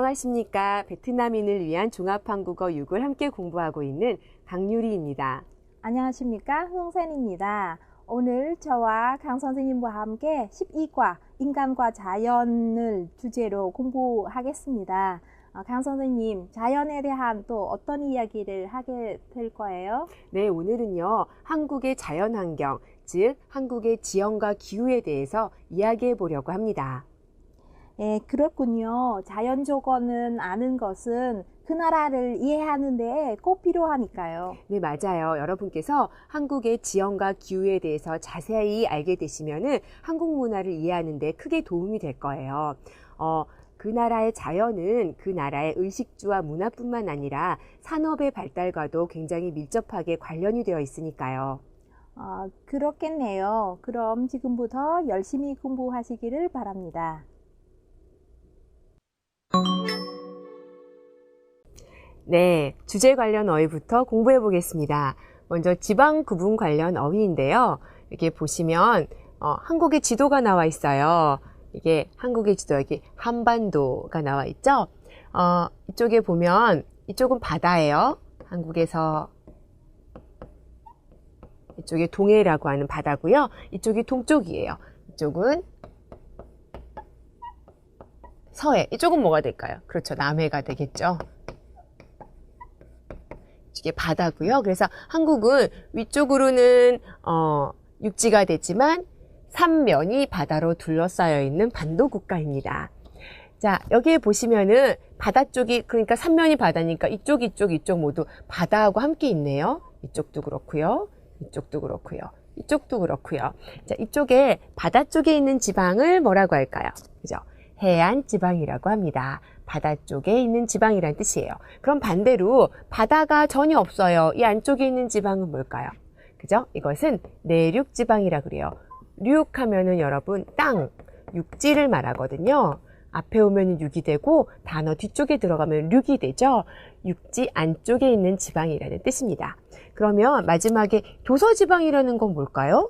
안녕하십니까. 베트남인을 위한 종합한국어 6을 함께 공부하고 있는 강유리입니다. 안녕하십니까. 흥센입니다. 오늘 저와 강 선생님과 함께 12과 인간과 자연을 주제로 공부하겠습니다. 강 선생님, 자연에 대한 또 어떤 이야기를 하게 될 거예요? 네, 오늘은요. 한국의 자연환경, 즉 한국의 지형과 기후에 대해서 이야기해 보려고 합니다. 네, 그렇군요. 자연 조건은 아는 것은 그 나라를 이해하는 데 꼭 필요하니까요. 네, 맞아요. 여러분께서 한국의 지형과 기후에 대해서 자세히 알게 되시면은 한국 문화를 이해하는 데 크게 도움이 될 거예요. 그 나라의 자연은 그 나라의 의식주와 문화뿐만 아니라 산업의 발달과도 굉장히 밀접하게 관련이 되어 있으니까요. 그렇겠네요. 그럼 지금부터 열심히 공부하시기를 바랍니다. 네, 주제 관련 어휘부터 공부해 보겠습니다. 먼저 지방 구분 관련 어휘인데요. 이렇게 보시면 한국의 지도가 나와 있어요. 이게 한국의 지도, 여기 한반도가 나와 있죠. 이쪽에 보면 이쪽은 바다예요. 한국에서 이쪽이 동해라고 하는 바다고요. 이쪽이 동쪽이에요. 이쪽은 서해. 이쪽은 뭐가 될까요? 그렇죠. 남해가 되겠죠. 이게 바다고요. 그래서 한국은 위쪽으로는 육지가 되지만 삼면이 바다로 둘러싸여 있는 반도 국가입니다. 자, 여기에 보시면은 바다 쪽이, 그러니까 삼면이 바다니까 이쪽 모두 바다하고 함께 있네요. 이쪽도 그렇고요. 이쪽도 그렇고요. 이쪽도 그렇고요. 자, 이쪽에 바다 쪽에 있는 지방을 뭐라고 할까요? 그죠? 해안 지방이라고 합니다. 바다 쪽에 있는 지방이란 뜻이에요. 그럼 반대로 바다가 전혀 없어요. 이 안쪽에 있는 지방은 뭘까요? 그죠? 이것은 내륙 지방이라고 그래요. 륙하면은 여러분 땅, 육지를 말하거든요. 앞에 오면 육이 되고 단어 뒤쪽에 들어가면 륙이 되죠. 육지 안쪽에 있는 지방이라는 뜻입니다. 그러면 마지막에 도서지방이라는 건 뭘까요?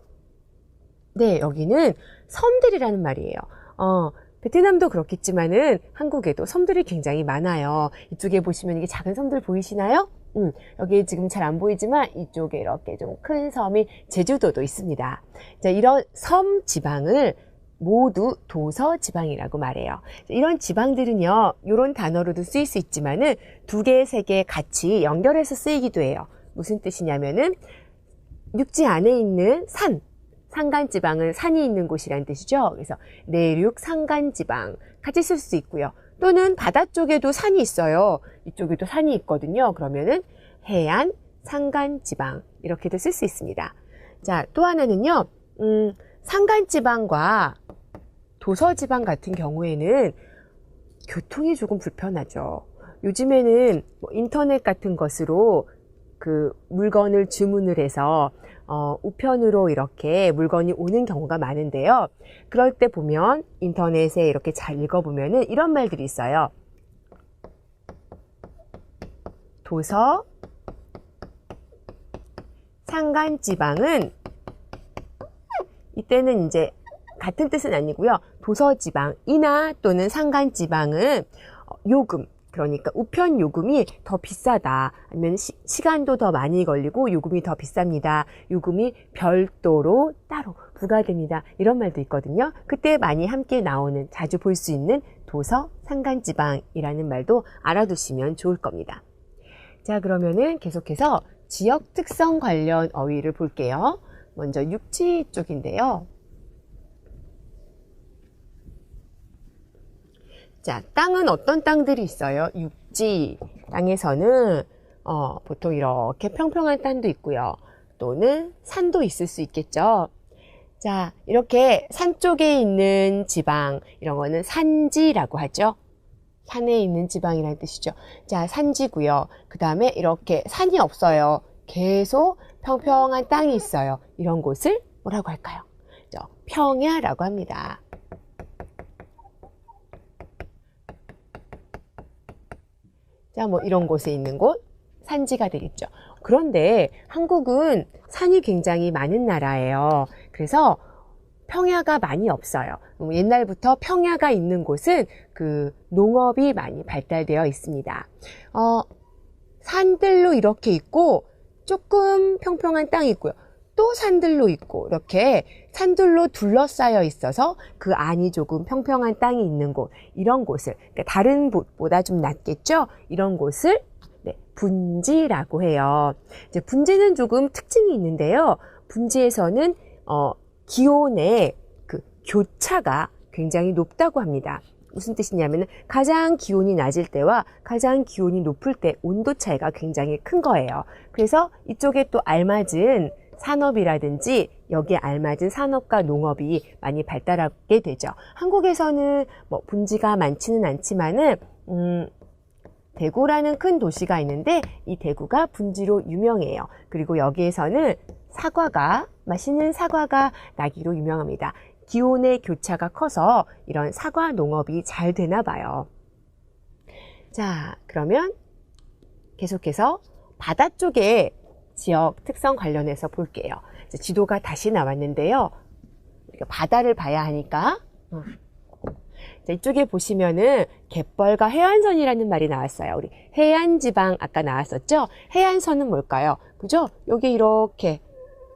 네, 여기는 섬들이라는 말이에요. 베트남도 그렇겠지만은 한국에도 섬들이 굉장히 많아요. 이쪽에 보시면 이게 작은 섬들 보이시나요? 여기 지금 잘 안 보이지만 이쪽에 이렇게 좀 큰 섬이 제주도도 있습니다. 자, 이런 섬 지방을 모두 도서 지방이라고 말해요. 이런 지방들은요, 이런 단어로도 쓰일 수 있지만은 두 개, 세 개 같이 연결해서 쓰이기도 해요. 무슨 뜻이냐면은 육지 안에 있는 산간지방은 산이 있는 곳이란 뜻이죠. 그래서 내륙 산간지방 같이 쓸 수 있고요. 또는 바다 쪽에도 산이 있어요. 이쪽에도 산이 있거든요. 그러면은 해안 산간지방 이렇게도 쓸 수 있습니다. 자, 또 하나는요. 산간지방과 도서지방 같은 경우에는 교통이 조금 불편하죠. 요즘에는 인터넷 같은 것으로 그 물건을 주문을 해서 우편으로 이렇게 물건이 오는 경우가 많은데요. 그럴 때 보면 인터넷에 이렇게 잘 읽어보면은 이런 말들이 있어요. 도서 산간지방은 이때는 이제 같은 뜻은 아니고요. 도서지방이나 또는 산간지방은 요금, 그러니까 우편 요금이 더 비싸다. 아니면 시간도 더 많이 걸리고 요금이 더 비쌉니다. 요금이 별도로 따로 부과됩니다. 이런 말도 있거든요. 그때 많이 함께 나오는, 자주 볼 수 있는 도서 산간지방이라는 말도 알아두시면 좋을 겁니다. 자, 그러면은 계속해서 지역 특성 관련 어휘를 볼게요. 먼저 육지 쪽인데요. 자, 땅은 어떤 땅들이 있어요? 육지 땅에서는 보통 이렇게 평평한 땅도 있고요. 또는 산도 있을 수 있겠죠. 자, 이렇게 산 쪽에 있는 지방, 이런 거는 산지라고 하죠. 산에 있는 지방이라는 뜻이죠. 자, 산지고요. 그 다음에 이렇게 산이 없어요. 계속 평평한 땅이 있어요. 이런 곳을 뭐라고 할까요? 평야라고 합니다. 자, 뭐 이런 곳에 있는 곳, 산지가 되겠죠. 그런데 한국은 산이 굉장히 많은 나라예요. 그래서 평야가 많이 없어요. 옛날부터 평야가 있는 곳은 그 농업이 많이 발달되어 있습니다. 산들로 이렇게 있고 조금 평평한 땅이 있고요. 또 산들로 있고 이렇게 산들로 둘러싸여 있어서 그 안이 조금 평평한 땅이 있는 곳, 이런 곳을, 그러니까 다른 곳보다 좀 낮겠죠? 이런 곳을 분지라고 해요. 이제 분지는 조금 특징이 있는데요. 분지에서는 기온의 그 교차가 굉장히 높다고 합니다. 무슨 뜻이냐면 가장 기온이 낮을 때와 가장 기온이 높을 때 온도 차이가 굉장히 큰 거예요. 그래서 이쪽에 또 알맞은 산업이라든지 여기에 알맞은 산업과 농업이 많이 발달하게 되죠. 한국에서는 뭐 분지가 많지는 않지만은 대구라는 큰 도시가 있는데 이 대구가 분지로 유명해요. 그리고 여기에서는 맛있는 사과가 나기로 유명합니다. 기온의 교차가 커서 이런 사과 농업이 잘 되나 봐요. 자, 그러면 계속해서 바다 쪽에 지역 특성 관련해서 볼게요. 지도가 다시 나왔는데요. 바다를 봐야 하니까 자, 이쪽에 보시면은 갯벌과 해안선이라는 말이 나왔어요. 우리 해안지방 아까 나왔었죠? 해안선은 뭘까요? 그죠? 여기 이렇게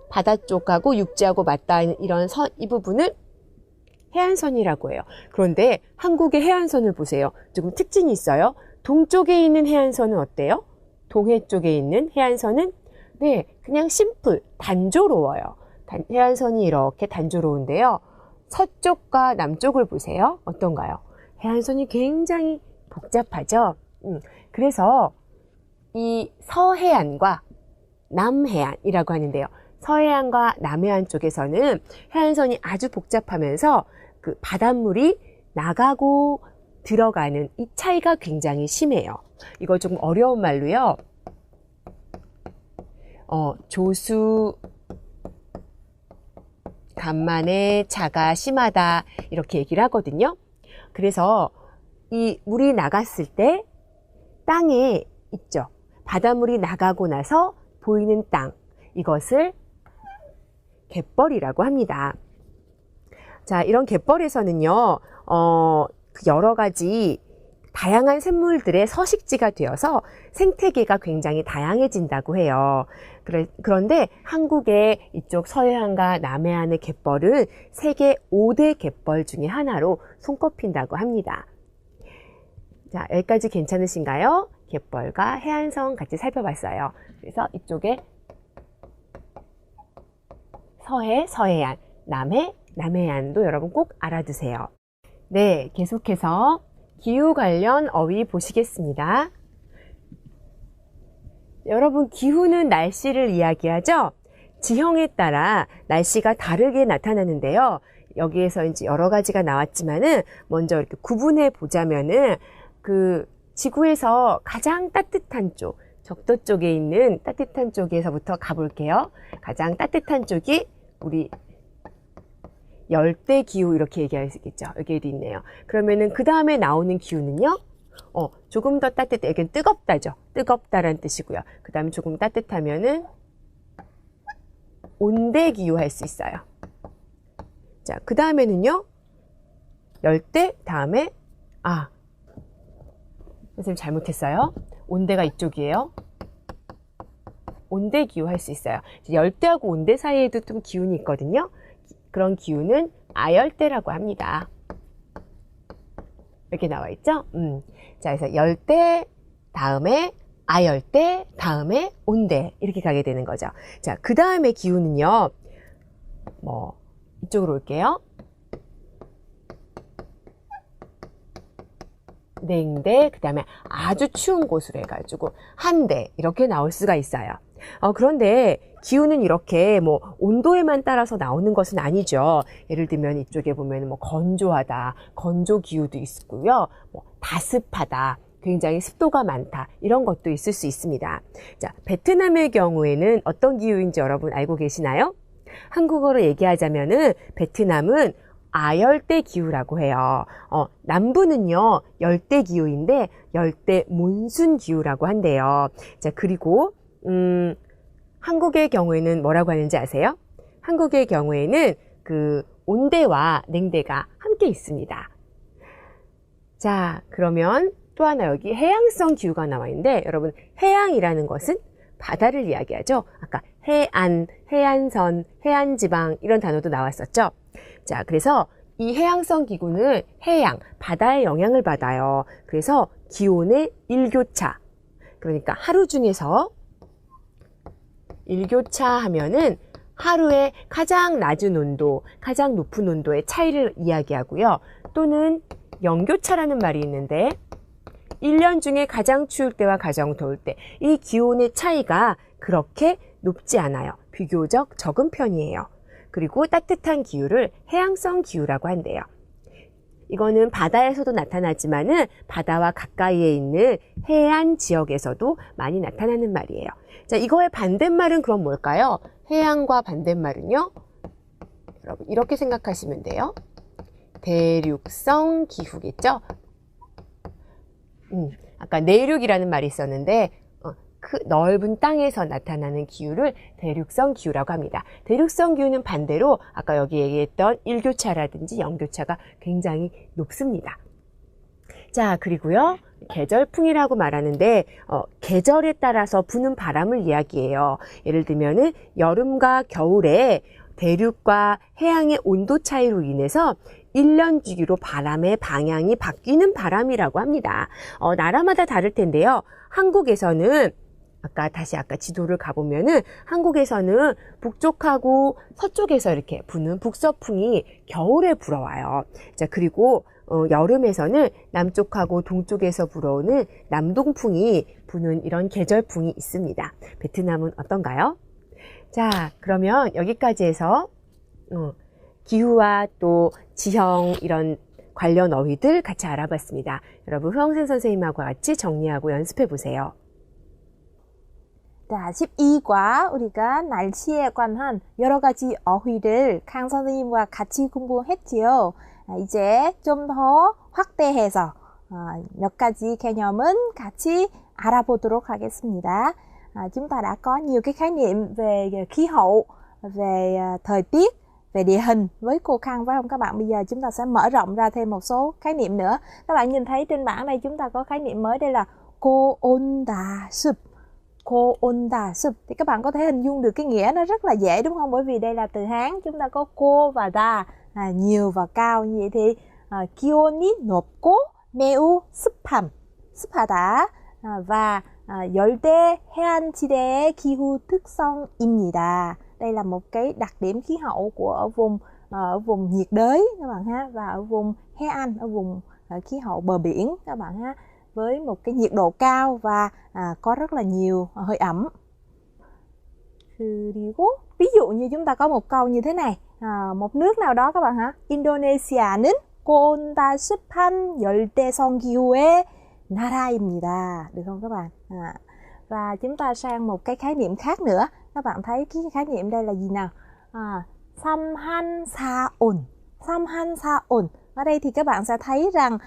바다 쪽하고 육지하고 맞닿아 있는 이런 선, 이 부분을 해안선이라고 해요. 그런데 한국의 해안선을 보세요. 조금 특징이 있어요. 동쪽에 있는 해안선은 어때요? 동해 쪽에 있는 해안선은 그냥 심플, 단조로워요. 해안선이 이렇게 단조로운데요. 서쪽과 남쪽을 보세요. 어떤가요? 해안선이 굉장히 복잡하죠. 그래서 이 서해안과 남해안이라고 하는데요. 서해안과 남해안 쪽에서는 해안선이 아주 복잡하면서 그 바닷물이 나가고 들어가는 이 차이가 굉장히 심해요. 이거 좀 어려운 말로요. 조수 간만에 차가 심하다 이렇게 얘기를 하거든요. 그래서 이 물이 나갔을 때 땅에 있죠. 바닷물이 나가고 나서 보이는 땅, 이것을 갯벌이라고 합니다. 자, 이런 갯벌에서는요, 여러 가지 다양한 생물들의 서식지가 되어서 생태계가 굉장히 다양해진다고 해요. 그런데 한국의 이쪽 서해안과 남해안의 갯벌은 세계 5대 갯벌 중에 하나로 손꼽힌다고 합니다. 자, 여기까지 괜찮으신가요? 갯벌과 해안선 같이 살펴봤어요. 그래서 이쪽에 서해안, 남해안도 여러분 꼭 알아두세요. 네, 계속해서 기후 관련 어휘 보시겠습니다. 여러분, 기후는 날씨를 이야기하죠? 지형에 따라 날씨가 다르게 나타나는데요. 여기에서 이제 여러 가지가 나왔지만은 먼저 이렇게 구분해 보자면은 그 지구에서 가장 따뜻한 쪽, 적도 쪽에 있는 따뜻한 쪽에서부터 가볼게요. 가장 따뜻한 쪽이 우리 열대 기후 이렇게 얘기할 수 있겠죠. 여기에도 있네요. 그러면은 그 다음에 나오는 기후는요. 조금 더 따뜻해. 여기는 뜨겁다죠. 뜨겁다라는 뜻이고요. 그 다음에 조금 따뜻하면은 온대 기후 할 수 있어요. 자, 그 다음에는요. 열대 다음에 선생님 잘못했어요. 온대가 이쪽이에요. 온대 기후 할 수 있어요. 열대하고 온대 사이에도 좀 기운이 있거든요. 그런 기후는 아열대라고 합니다. 이렇게 나와 있죠? 자, 그래서 열대 다음에 아열대 다음에 온대 이렇게 가게 되는 거죠. 자, 그 다음에 기후는요. 이쪽으로 올게요. 냉대, 그 다음에 아주 추운 곳으로 해가지고 한대 이렇게 나올 수가 있어요. 그런데 기후는 이렇게 온도에만 따라서 나오는 것은 아니죠. 예를 들면 이쪽에 보면 건조하다, 건조 기후도 있고요. 다습하다, 굉장히 습도가 많다, 이런 것도 있을 수 있습니다. 자, 베트남의 경우에는 어떤 기후인지 여러분 알고 계시나요? 한국어로 얘기하자면은 베트남은 아열대 기후라고 해요. 남부는요, 열대 기후인데 열대 몬순 기후라고 한대요. 자, 그리고 한국의 경우에는 뭐라고 하는지 아세요? 한국의 경우에는 그 온대와 냉대가 함께 있습니다. 자, 그러면 또 하나 여기 해양성 기후가 나와 있는데 여러분 해양이라는 것은 바다를 이야기하죠. 아까 해안, 해안선, 해안지방 이런 단어도 나왔었죠. 자, 그래서 이 해양성 기후는 해양, 바다의 영향을 받아요. 그래서 기온의 일교차, 그러니까 하루 중에서 일교차 하면은 하루에 가장 낮은 온도, 가장 높은 온도의 차이를 이야기하고요. 또는 영교차라는 말이 있는데 1년 중에 가장 추울 때와 가장 더울 때 이 기온의 차이가 그렇게 높지 않아요. 비교적 적은 편이에요. 그리고 따뜻한 기후를 해양성 기후라고 한대요. 이거는 바다에서도 나타나지만은 바다와 가까이에 있는 해안 지역에서도 많이 나타나는 말이에요. 자, 이거의 반대말은 그럼 뭘까요? 해양과 반대말은요? 여러분 이렇게 생각하시면 돼요. 대륙성 기후겠죠? 아까 내륙이라는 말이 있었는데 그 넓은 땅에서 나타나는 기후를 대륙성 기후라고 합니다. 대륙성 기후는 반대로 아까 여기 얘기했던 일교차라든지 영교차가 굉장히 높습니다. 자, 그리고요. 계절풍이라고 말하는데 계절에 따라서 부는 바람을 이야기해요. 예를 들면은 여름과 겨울에 대륙과 해양의 온도 차이로 인해서 1년 주기로 바람의 방향이 바뀌는 바람이라고 합니다. 나라마다 다를 텐데요. 한국에서는 아까 지도를 가보면은 한국에서는 북쪽하고 서쪽에서 이렇게 부는 북서풍이 겨울에 불어와요. 자, 그리고 여름에서는 남쪽하고 동쪽에서 불어오는 남동풍이 부는 이런 계절풍이 있습니다. 베트남은 어떤가요? 자, 그러면 여기까지 해서 기후와 또 지형 이런 관련 어휘들 같이 알아봤습니다. 여러분 후영생 선생님하고 같이 정리하고 연습해 보세요. 자, 12과 우리가 날씨에 관한 여러 가지 어휘를 강 선생님과 같이 공부했지요. 이제 좀 더 확대해서 몇 가지 개념은 같이 알아보도록 하겠습니다. Chúng ta đã có nhiều cái khái niệm về khí hậu, về thời tiết, về địa hình với cô Khang phải không các bạn? Bây giờ chúng ta sẽ mở rộng ra thêm một số khái niệm nữa. Các bạn nhìn thấy trên bảng này chúng ta có khái niệm mới đây là cô ôn đà sụp. Cô ôn đà sụp thì các bạn có thể hình dung được cái nghĩa nó rất là dễ đúng không? Bởi vì đây là từ Hán, chúng ta có cô và đà, nhiều và cao. Như vậy thì 기온이 높고 매우 습하다 và 열대 해안지대의 기후 특성입니다. Đây là một cái đặc điểm khí hậu của ở vùng nhiệt đới các bạn ha, và ở vùng 해안, ở vùng khí hậu bờ biển các bạn ha, với một cái nhiệt độ cao và có rất là nhiều hơi ẩm. 그리고 ví dụ như chúng ta có một câu như thế này, một nước nào đó các bạn hả? 인도네시아는 온다 습한 열대성 기후의 나라입니다. Được không các bạn? Và chúng ta sang một cái khái niệm khác nữa. Các bạn thấy cái khái niệm đây là gì nào? 삼한사온. 삼한사온. Ở đây thì các bạn sẽ thấy rằng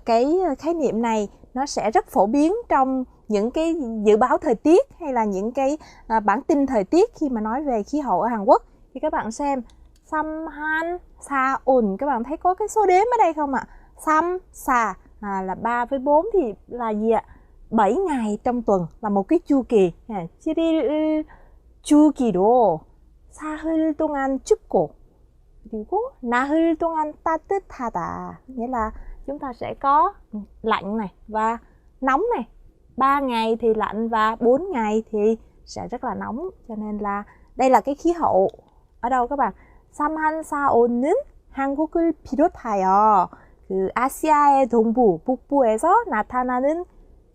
cái khái niệm này nó sẽ rất phổ biến trong những cái dự báo thời tiết hay là những cái bản tin thời tiết khi mà nói về khí hậu ở Hàn Quốc. Thì các bạn xem 삼한사온, các bạn thấy có cái số đếm ở đây không ạ? 삼사 là 3 với 4 thì là gì ạ? 7 ngày trong tuần là một cái chu kỳ. 7일 주기로 사흘 동안 춥고 그리고 나흘 동안 따뜻하다. Nghĩa là chúng ta sẽ có lạnh này và nóng này. 3 ngày thì lạnh và 4 ngày thì sẽ rất là nóng. Cho nên là đây là cái khí hậu ở đâu các bạn? 삼한사온은 한국을 비롯하여 그 아시아의 동부, 북부에서 나타나는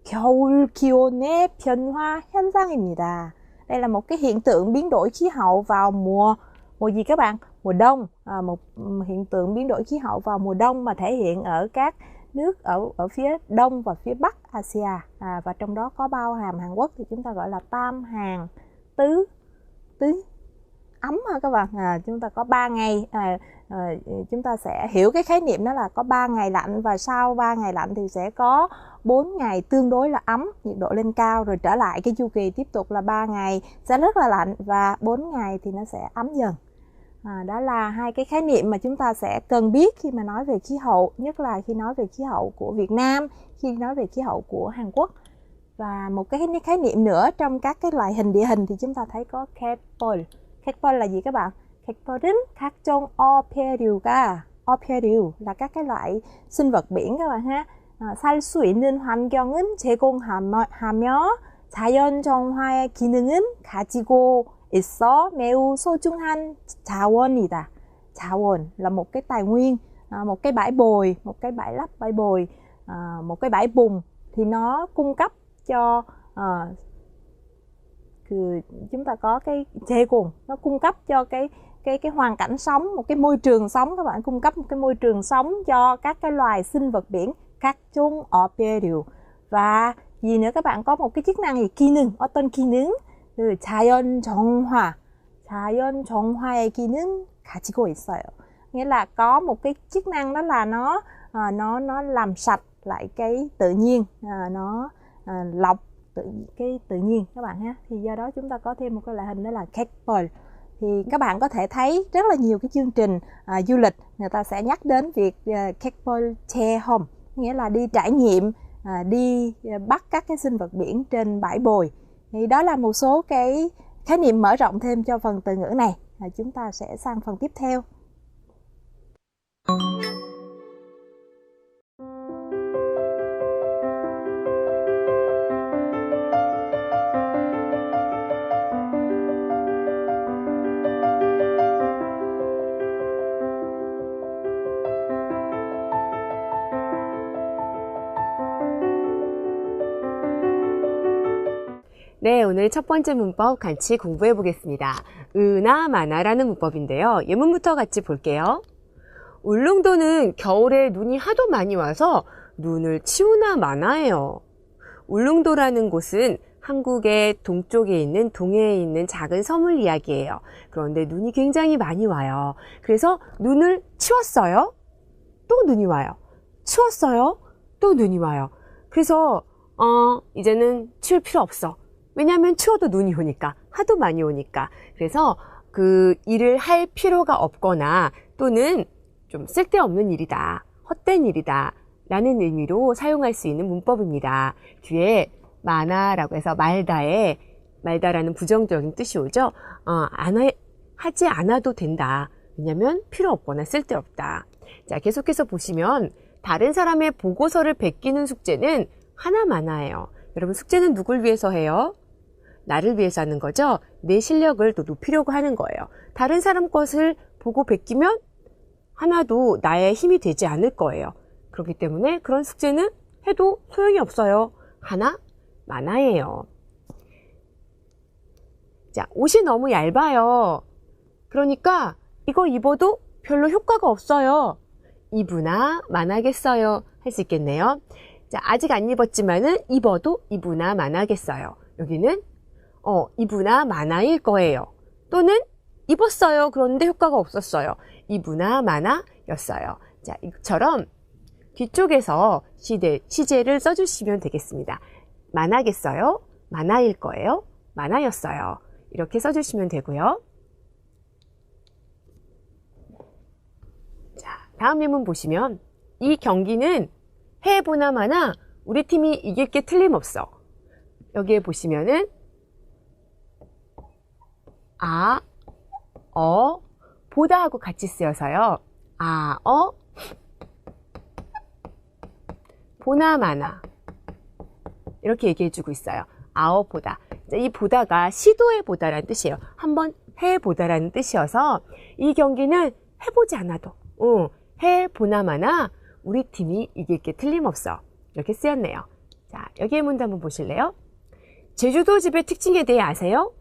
겨울 기온의 변화 현상입니다. Đây là một cái hiện tượng biến đổi khí hậu vào mùa gì các bạn? Mùa đông. Một hiện tượng biến đổi khí hậu vào mùa đông mà thể hiện ở các nước ở phía đông và phía bắc Asia. Và trong đó có bao hàm Hàn Quốc thì chúng ta gọi là tam hàn tứ ấm ha các bạn. Chúng ta có 3 ngày, chúng ta sẽ hiểu cái khái niệm đó là có 3 ngày lạnh và sau 3 ngày lạnh thì sẽ có 4 ngày tương đối là ấm, nhiệt độ lên cao, rồi trở lại cái chu kỳ tiếp tục là 3 ngày sẽ rất là lạnh và 4 ngày thì nó sẽ ấm dần. Đó là hai cái khái niệm mà chúng ta sẽ cần biết khi mà nói về khí hậu, nhất là khi nói về khí hậu của Việt Nam, khi nói về khí hậu của Hàn Quốc. Và một cái khái niệm nữa trong các cái loại hình địa hình thì chúng ta thấy có 갯벌. 갯벌 là gì các bạn? 갯벌은 각종 어패류가, 어패류 là các cái loại sinh vật biển các bạn ha. 살 수 있는 환경은 제공하며 자연 정화의 기능은 가지고 있어 매우 소중한 자원이다. 자원 là một cái tài nguyên, một cái bãi bồi, một cái bãi lấp bãi bồi, một cái bãi bùn thì nó cung cấp cho chúng ta có cái 제공, nó cung cấp cho cái hoàn cảnh sống, một cái môi trường sống, các bạn, cung cấp một cái môi trường sống cho các cái loài sinh vật biển, 각종 어패류. Và gì nữa các bạn, có một cái chức năng gì, 기능, 어떤 기능? 자연 정화, 자연 정화의 기능 가지고 있어요. Nghĩa là có một cái chức năng đó là nó làm sạch lại cái tự nhiên, nó lọc cái tự nhiên các bạn ha. Thì do đó chúng ta có thêm một cái loại hình đó là 갯벌. Thì các bạn có thể thấy rất là nhiều cái chương trình du lịch người ta sẽ nhắc đến việc 갯벌 체험, nghĩa là đi trải nghiệm, đi bắt các cái sinh vật biển trên bãi bồi. Thì đó là một số cái khái niệm mở rộng thêm cho phần từ ngữ này. Chúng ta sẽ sang phần tiếp theo. 네, 오늘 첫 번째 문법 같이 공부해 보겠습니다. 으나 마나라는 문법인데요. 예문부터 같이 볼게요. 울릉도는 겨울에 눈이 하도 많이 와서 눈을 치우나 마나해요. 울릉도라는 곳은 한국의 동쪽에 있는 동해에 있는 작은 섬을 이야기해요. 그런데 눈이 굉장히 많이 와요. 그래서 눈을 치웠어요. 또 눈이 와요. 치웠어요. 또 눈이 와요. 그래서 이제는 치울 필요 없어. 왜냐하면 치워도 눈이 오니까, 하도 많이 오니까. 그래서 그 일을 할 필요가 없거나 또는 좀 쓸데없는 일이다, 헛된 일이다 라는 의미로 사용할 수 있는 문법입니다. 뒤에 마나라고 해서 말다라는 부정적인 뜻이 오죠. 하지 않아도 된다. 왜냐하면 필요 없거나 쓸데없다. 자, 계속해서 보시면 다른 사람의 보고서를 베끼는 숙제는 하나마나예요. 여러분, 숙제는 누굴 위해서 해요? 나를 위해서 하는 거죠. 내 실력을 또 높이려고 하는 거예요. 다른 사람 것을 보고 베끼면 하나도 나의 힘이 되지 않을 거예요. 그렇기 때문에 그런 숙제는 해도 소용이 없어요. 하나 마나예요. 자, 옷이 너무 얇아요. 그러니까 이거 입어도 별로 효과가 없어요. 입으나 마나겠어요. 할 수 있겠네요. 자, 아직 안 입었지만은 입어도 입으나 마나겠어요. 여기는 입으나 마나일 거예요. 또는 입었어요. 그런데 효과가 없었어요. 입으나 마나였어요. 자, 이처럼 뒤쪽에서 시제를 써주시면 되겠습니다. 마나겠어요. 마나일 거예요. 마나였어요. 이렇게 써주시면 되고요. 자, 다음 예문 보시면 이 경기는 해보나 마나 우리 팀이 이길 게 틀림없어. 여기에 보시면은 보다 하고 같이 쓰여서요. 보나 마나 이렇게 얘기해주고 있어요. 보다. 이 보다가 시도해 보다라는 뜻이에요. 한번 해보다라는 뜻이어서 이 경기는 해보지 않아도 해보나 마나 우리 팀이 이길 게 틀림없어. 이렇게 쓰였네요. 자, 여기에 문제 한번 보실래요? 제주도 집의 특징에 대해 아세요?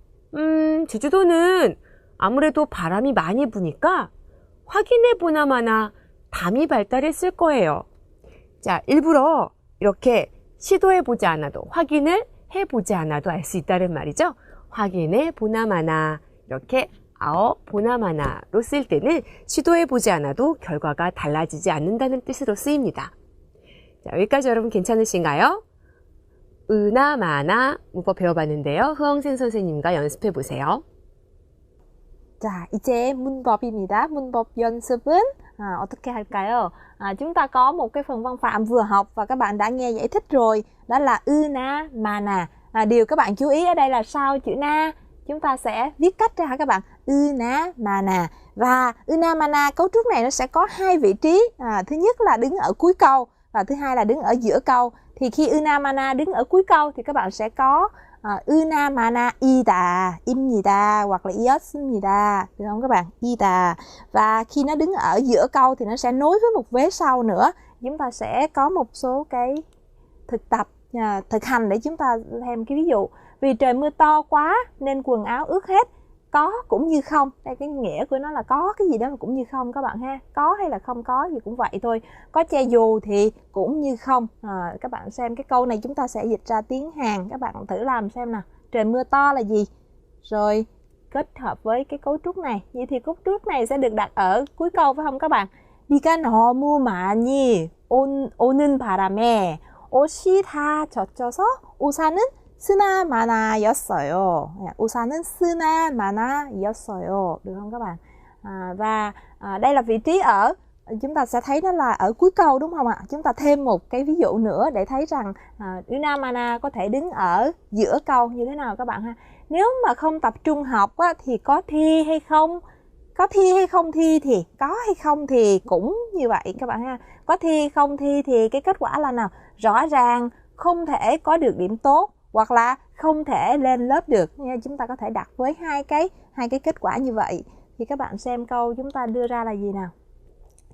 제주도는 아무래도 바람이 많이 부니까 확인해 보나 마나 담이 발달했을 거예요. 자, 일부러 이렇게 시도해 보지 않아도, 확인을 해 보지 않아도 알 수 있다는 말이죠. 확인해 보나 마나, 이렇게 보나 마나로 쓸 때는 시도해 보지 않아도 결과가 달라지지 않는다는 뜻으로 쓰입니다. 자, 여기까지 여러분 괜찮으신가요? 으나 마나 문법 배워봤는데요. 흐엉센 선생님과 연습해 보세요. 자, 이제 문법입니다. 문법 연습은 어떻게 할까요? Chúng ta có một cái phần văn phạm vừa học và các bạn đã nghe giải thích rồi. Đó là ư na, mà nà. Điều các bạn chú ý ở đây là sau chữ na, chúng ta sẽ viết cách ra hả các bạn? Ư na, mà nà. Và ư na, mà nà cấu trúc này nó sẽ có hai vị trí. Thứ nhất là đứng ở cuối câu và thứ hai là đứng ở giữa câu. Thì khi ư na, mà nà đứng ở cuối câu thì các bạn sẽ có Una mana ida, imnida hoặc là iosmnida, được không các bạn? Ida. Và khi nó đứng ở giữa câu thì nó sẽ nối với một vế sau nữa. Chúng ta sẽ có một số cái thực tập, thực hành để chúng ta thêm cái ví dụ. Vì trời mưa to quá nên quần áo ướt hết. Có cũng như không. Đây cái nghĩa của nó là có cái gì đó mà cũng như không các bạn ha. Có hay là không có thì cũng vậy thôi. Có che dù thì cũng như không. Các bạn xem cái câu này chúng ta sẽ dịch ra tiếng Hàn. Các bạn thử làm xem nào. Trời mưa to là gì? Rồi kết hợp với cái cấu trúc này. Vậy thì cấu trúc này sẽ được đặt ở cuối câu phải không các bạn? 비가 너무 많이 오는 바람에 옷이 다 젖어서 우산은 스나마나였어요. 우산은 스나마나였어요. Được không các bạn? Và đây là vị trí ở. Chúng ta sẽ thấy nó là ở cuối câu đúng không ạ? Chúng ta thêm một cái ví dụ nữa để thấy rằng Unamana có thể đứng ở giữa câu như thế nào các bạn ha. Nếu mà không tập trung học á, thì có thi hay không? Có thi hay không thi thì có hay không thì cũng như vậy các bạn ha. Có thi hay không thi thì cái kết quả là nào? Rõ ràng không thể có được điểm tốt hoặc là không thể lên lớp được nha. Chúng ta có thể đặt với hai cái kết quả như vậy. Thì các bạn xem câu chúng ta đưa ra là gì nào?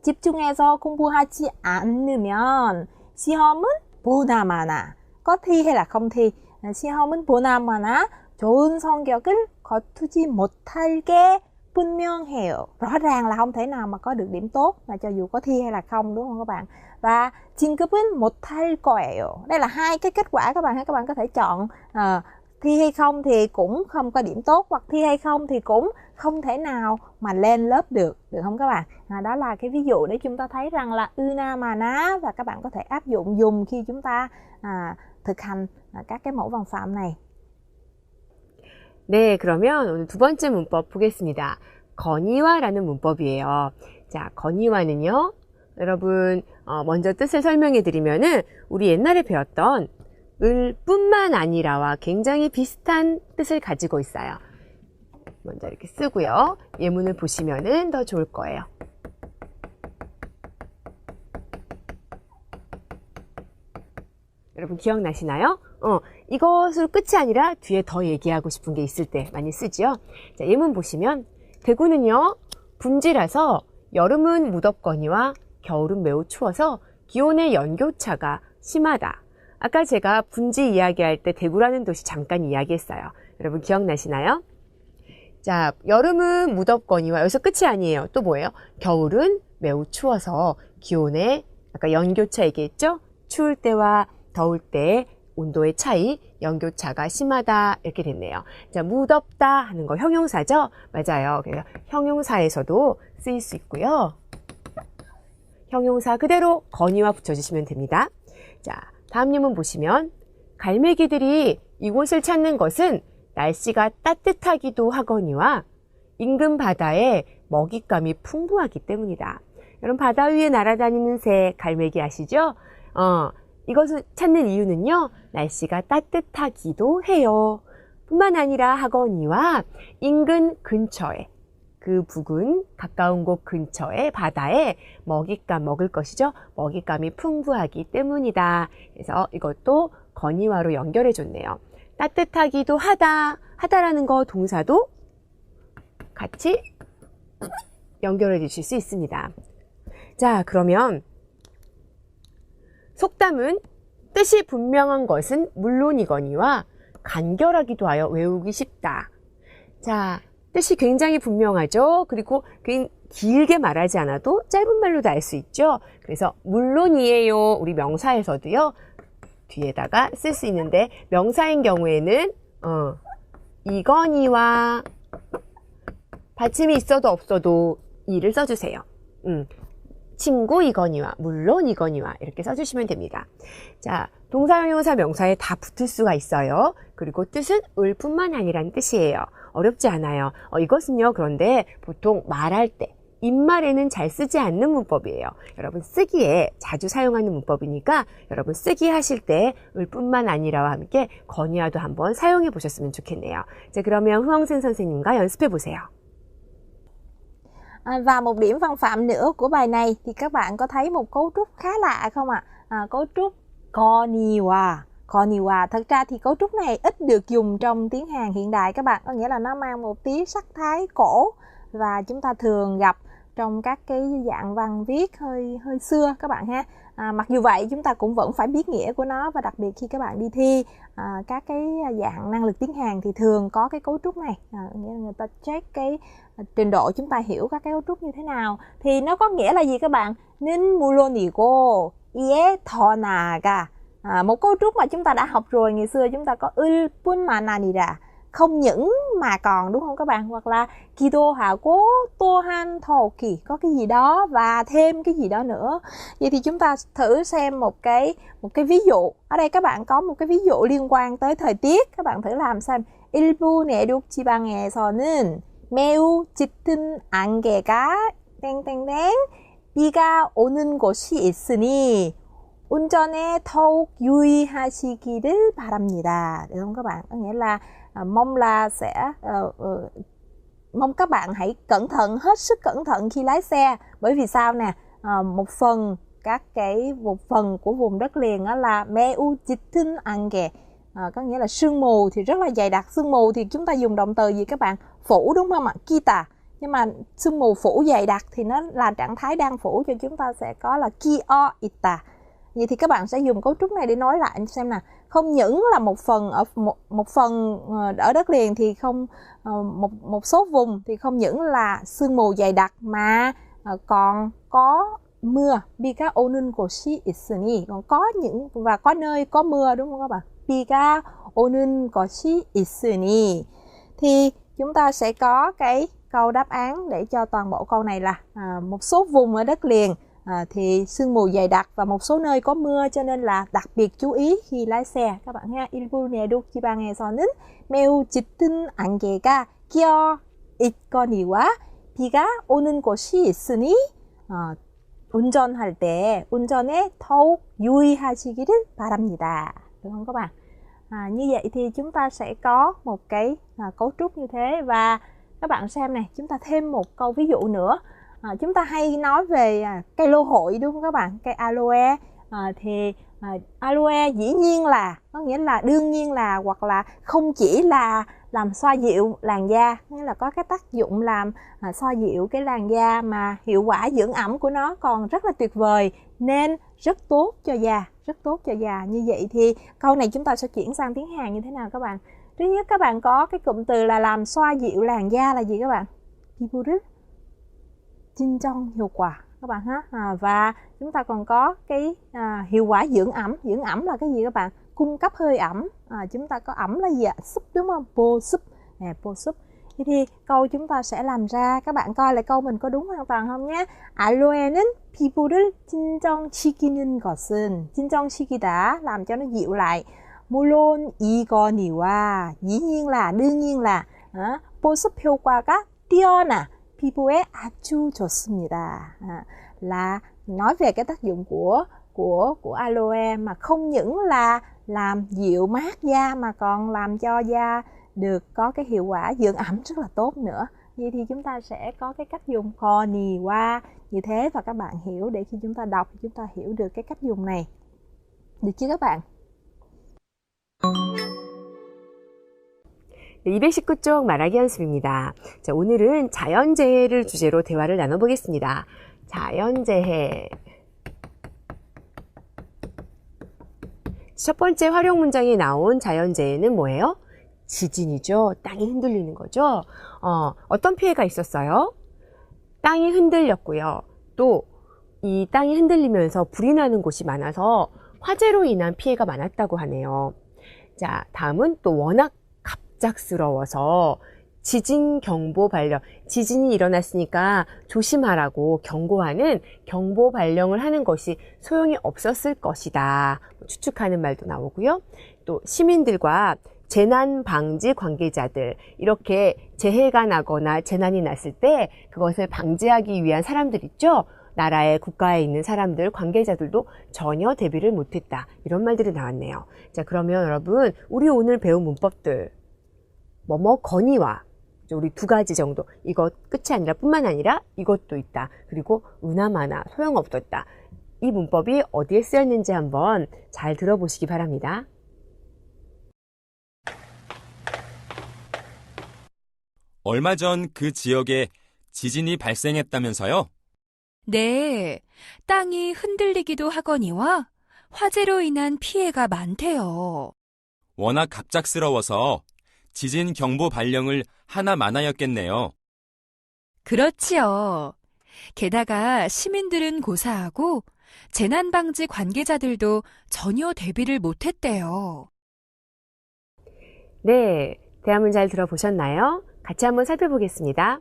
집중해서 공부하지 않으면 시험은 보나마나. có thi hay là không thi? 시험은 보나마나 좋은 성격을 거두지 못할 게 분명해요. Rõ ràng là không thể nào mà có được điểm tốt mà cho dù có thi hay là không, đúng không các bạn? Và 진급은 못할 거예요. Đây là hai cái kết quả các bạn ha. Các bạn có thể chọn thi hay không thì cũng không có điểm tốt, hoặc thi hay không thì cũng không thể nào mà lên lớp được, được không các bạn? Đó là cái ví dụ để chúng ta thấy rằng là una mà ná, và các bạn có thể áp dụng dùng khi chúng ta thực hành các cái mẫu văn phạm này. 네, 그러면 오늘 두 번째 문법 보겠습니다. 건의와라는 문법이에요. 자, 건의와는요, 여러분 먼저 뜻을 설명해 드리면은 우리 옛날에 배웠던 을 뿐만 아니라와 굉장히 비슷한 뜻을 가지고 있어요. 먼저 이렇게 쓰고요. 예문을 보시면은 더 좋을 거예요. 여러분 기억나시나요? 이것으로 끝이 아니라 뒤에 더 얘기하고 싶은 게 있을 때 많이 쓰죠. 자, 예문 보시면 대구는요, 분지라서 여름은 무덥거니와 겨울은 매우 추워서 기온의 연교차가 심하다. 아까 제가 분지 이야기할 때 대구라는 도시 잠깐 이야기했어요. 여러분 기억나시나요? 자, 여름은 무덥거니와 여기서 끝이 아니에요. 또 뭐예요? 겨울은 매우 추워서 기온의 아까 연교차 얘기했죠? 추울 때와 더울 때 온도의 차이, 연교차가 심하다 이렇게 됐네요. 자, 무덥다 하는 거 형용사죠? 맞아요. 그래서 형용사에서도 쓰일 수 있고요. 형용사 그대로 건의와 붙여주시면 됩니다. 자, 다음 예문 보시면 갈매기들이 이곳을 찾는 것은 날씨가 따뜻하기도 하거니와 인근 바다에 먹잇감이 풍부하기 때문이다. 여러분 바다 위에 날아다니는 새 갈매기 아시죠? 이것을 찾는 이유는요, 날씨가 따뜻하기도 해요. 뿐만 아니라 하거니와 인근 근처에, 그 부근 가까운 곳 근처에 바다에 먹잇감, 먹을 것이죠. 먹잇감이 풍부하기 때문이다. 그래서 이것도 건의와로 연결해 줬네요. 따뜻하기도 하다, 하다라는 거 동사도 같이 연결해 주실 수 있습니다. 자, 그러면 속담은 뜻이 분명한 것은 물론이거니와 간결하기도 하여 외우기 쉽다. 자, 뜻이 굉장히 분명하죠. 그리고 길게 말하지 않아도 짧은 말로도 알 수 있죠. 그래서 물론이에요. 우리 명사에서도요, 뒤에다가 쓸 수 있는데 명사인 경우에는 이거니와 받침이 있어도 없어도 이를 써주세요. 친구 이거니와, 물론 이거니와 이렇게 써주시면 됩니다. 자, 동사, 형용사, 명사에 다 붙을 수가 있어요. 그리고 뜻은 을 뿐만 아니라는 뜻이에요. 어렵지 않아요. 이것은요, 그런데 보통 말할 때, 입말에는 잘 쓰지 않는 문법이에요. 여러분 쓰기에 자주 사용하는 문법이니까 여러분 쓰기 하실 때 을 뿐만 아니라와 함께 건의어도 한번 사용해 보셨으면 좋겠네요. 자, 그러면 후엉센 선생님과 연습해 보세요. Và một điểm văn phạm nữa của bài này thì các bạn có thấy một cấu trúc khá lạ không ạ? Cấu trúc konniwa. Konniwa, thật ra thì cấu trúc này ít được dùng trong tiếng Hàn hiện đại các bạn, có nghĩa là nó mang một tí sắc thái cổ và chúng ta thường gặp trong các cái dạng văn viết hơi xưa các bạn ha. Mặc dù vậy chúng ta cũng vẫn phải biết nghĩa của nó, và đặc biệt khi các bạn đi thi các cái dạng năng lực tiếng Hàn thì thường có cái cấu trúc này, nghĩa là người ta check cái trình độ chúng ta hiểu các cái cấu trúc như thế nào. Thì nó có nghĩa là gì các bạn? 는 물론이고 이에 더 나아가. Một cấu trúc mà chúng ta đã học rồi, ngày xưa chúng ta có 을 뿐만 아니라, không những mà còn, đúng không các bạn? Hoặc là 기도하고 또한 더욱이, có cái gì đó và thêm cái gì đó nữa. Vậy thì chúng ta thử xem một cái ví dụ. Ở đây các bạn có một cái ví dụ liên quan tới thời tiết. Các bạn thử làm xem. 일부 내륙 지방에서는 매우 짙은 안개가 땡땡땡 비가 오는 곳이 있으니 운전에 더욱 유의하시기를 바랍니다. Được không các bạn? Có nghĩa là mong các bạn hãy cẩn thận, hết sức cẩn thận khi lái xe. Bởi vì sao nè? Một phần của vùng đất liền đó là 매우 짙은 안개. Có nghĩa là sương mù thì rất là dày đặc. Sương mù thì chúng ta dùng động từ gì các bạn? Phủ, đúng không ạ? Kita. Nhưng mà sương mù phủ dày đặc thì nó là trạng thái đang phủ, cho chúng ta sẽ có là kio ita. Vậy thì các bạn sẽ dùng cấu trúc này để nói lại xem nào. Không những là một phần ở đất liền thì không, một số vùng thì không những là sương mù dày đặc mà còn có mưa. 비가 오는 곳이 있으니, còn có những và có nơi có mưa, đúng không các bạn? 비가 오는 것이 있으니. Thì chúng ta sẽ có cái câu đáp án để cho toàn bộ câu này là một số vùng ở đất liền thì sương mù dày đặc và một số nơi có mưa, cho nên là đặc biệt chú ý khi lái xe các bạn ha. 일부 내륙 지방에서는 매우 짙은 안개가 끼어 있거니와 비가 오는 곳이 있으니 운전할 때 운전에 더욱 유의하시기를 바랍니다. Được không các bạn? Như vậy thì chúng ta sẽ có một cái cấu trúc như thế. Và các bạn xem này, chúng ta thêm một câu ví dụ nữa. Chúng ta hay nói về cây lô hội, đúng không các bạn? Cây aloe. Thì aloe dĩ nhiên là, có nghĩa là đương nhiên là, hoặc là không chỉ là làm xoa dịu làn da, nghĩa là có cái tác dụng làm xoa dịu cái làn da, mà hiệu quả dưỡng ẩm của nó còn rất là tuyệt vời, nên rất tốt cho da, rất tốt cho da. Như vậy thì câu này chúng ta sẽ chuyển sang tiếng Hàn như thế nào các bạn? Thứ nhất các bạn có cái cụm từ là làm xoa dịu làn da là gì các bạn? 피부를 진정 hiệu quả các bạn ha. Và chúng ta còn có cái hiệu quả dưỡng ẩm. Dưỡng ẩm là cái gì các bạn? Cung cấp hơi ẩm. Chúng ta có ẩm là gì ạ? Súp, đúng không? 보습. 보습. Thì câu chúng ta sẽ làm ra, các bạn coi lại câu mình có đúng hoàn toàn không nhé. 알로에는 피부를 진정시키는 것은, 진정시키다, làm cho nó dịu lại. 물론 이거니와, dĩ nhiên là, đương nhiên là, 보습 효과가 뛰어나 피부에 아주 좋습니다. Là nói về cái tác dụng của aloe, mà không những là làm dịu mát da mà còn làm cho da được có cái hiệu quả dưỡng ẩm rất là tốt nữa. Vậy thì chúng ta sẽ có cái cách dùng konniwa như thế, và các bạn hiểu, để khi chúng ta đọc chúng ta hiểu được cái cách dùng này. Được chưa các bạn? 219쪽 말하기 연습입니다. 자, 오늘은 자연재해를 주제로 대화를 나눠보겠습니다. 자연재해. 첫 번째 활용 문장에 나온 자연재해는 뭐예요? 지진이죠. 땅이 흔들리는 거죠. 어떤 피해가 있었어요? 땅이 흔들렸고요. 또 이 땅이 흔들리면서 불이 나는 곳이 많아서 화재로 인한 피해가 많았다고 하네요. 자, 다음은 또 워낙 갑작스러워서 지진 경보 발령, 지진이 일어났으니까 조심하라고 경고하는 경보 발령을 하는 것이 소용이 없었을 것이다, 추측하는 말도 나오고요. 또 시민들과 재난 방지 관계자들, 이렇게 재해가 나거나 재난이 났을 때 그것을 방지하기 위한 사람들 있죠? 나라에, 국가에 있는 사람들, 관계자들도 전혀 대비를 못했다. 이런 말들이 나왔네요. 자, 그러면 여러분, 우리 오늘 배운 문법들, 뭐뭐 건의와, 우리 두 가지 정도, 이것 끝이 아니라 뿐만 아니라 이것도 있다. 그리고 은하마나 소용없었다. 이 문법이 어디에 쓰였는지 한번 잘 들어보시기 바랍니다. 얼마 전 그 지역에 지진이 발생했다면서요? 네, 땅이 흔들리기도 하거니와 화재로 인한 피해가 많대요. 워낙 갑작스러워서 지진 경보 발령을 하나 마나였겠네요. 그렇지요. 게다가 시민들은 고사하고 재난방지 관계자들도 전혀 대비를 못했대요. 네, 대화문 잘 들어보셨나요? 같이 한번 살펴보겠습니다.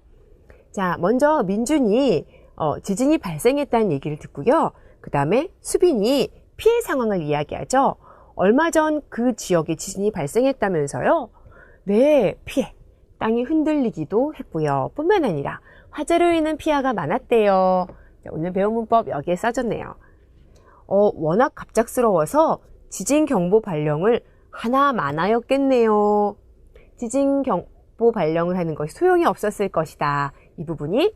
자, 먼저 민준이 지진이 발생했다는 얘기를 듣고요. 그 다음에 수빈이 피해 상황을 이야기하죠. 얼마 전 그 지역에 지진이 발생했다면서요? 네, 피해. 땅이 흔들리기도 했고요. 뿐만 아니라 화재로 인한 피해가 많았대요. 자, 오늘 배운 문법 여기에 써졌네요. 워낙 갑작스러워서 지진 경보 발령을 하나 마나였겠네요. 지진 경보 발령을 하는 것이 소용이 없었을 것이다. 이 부분이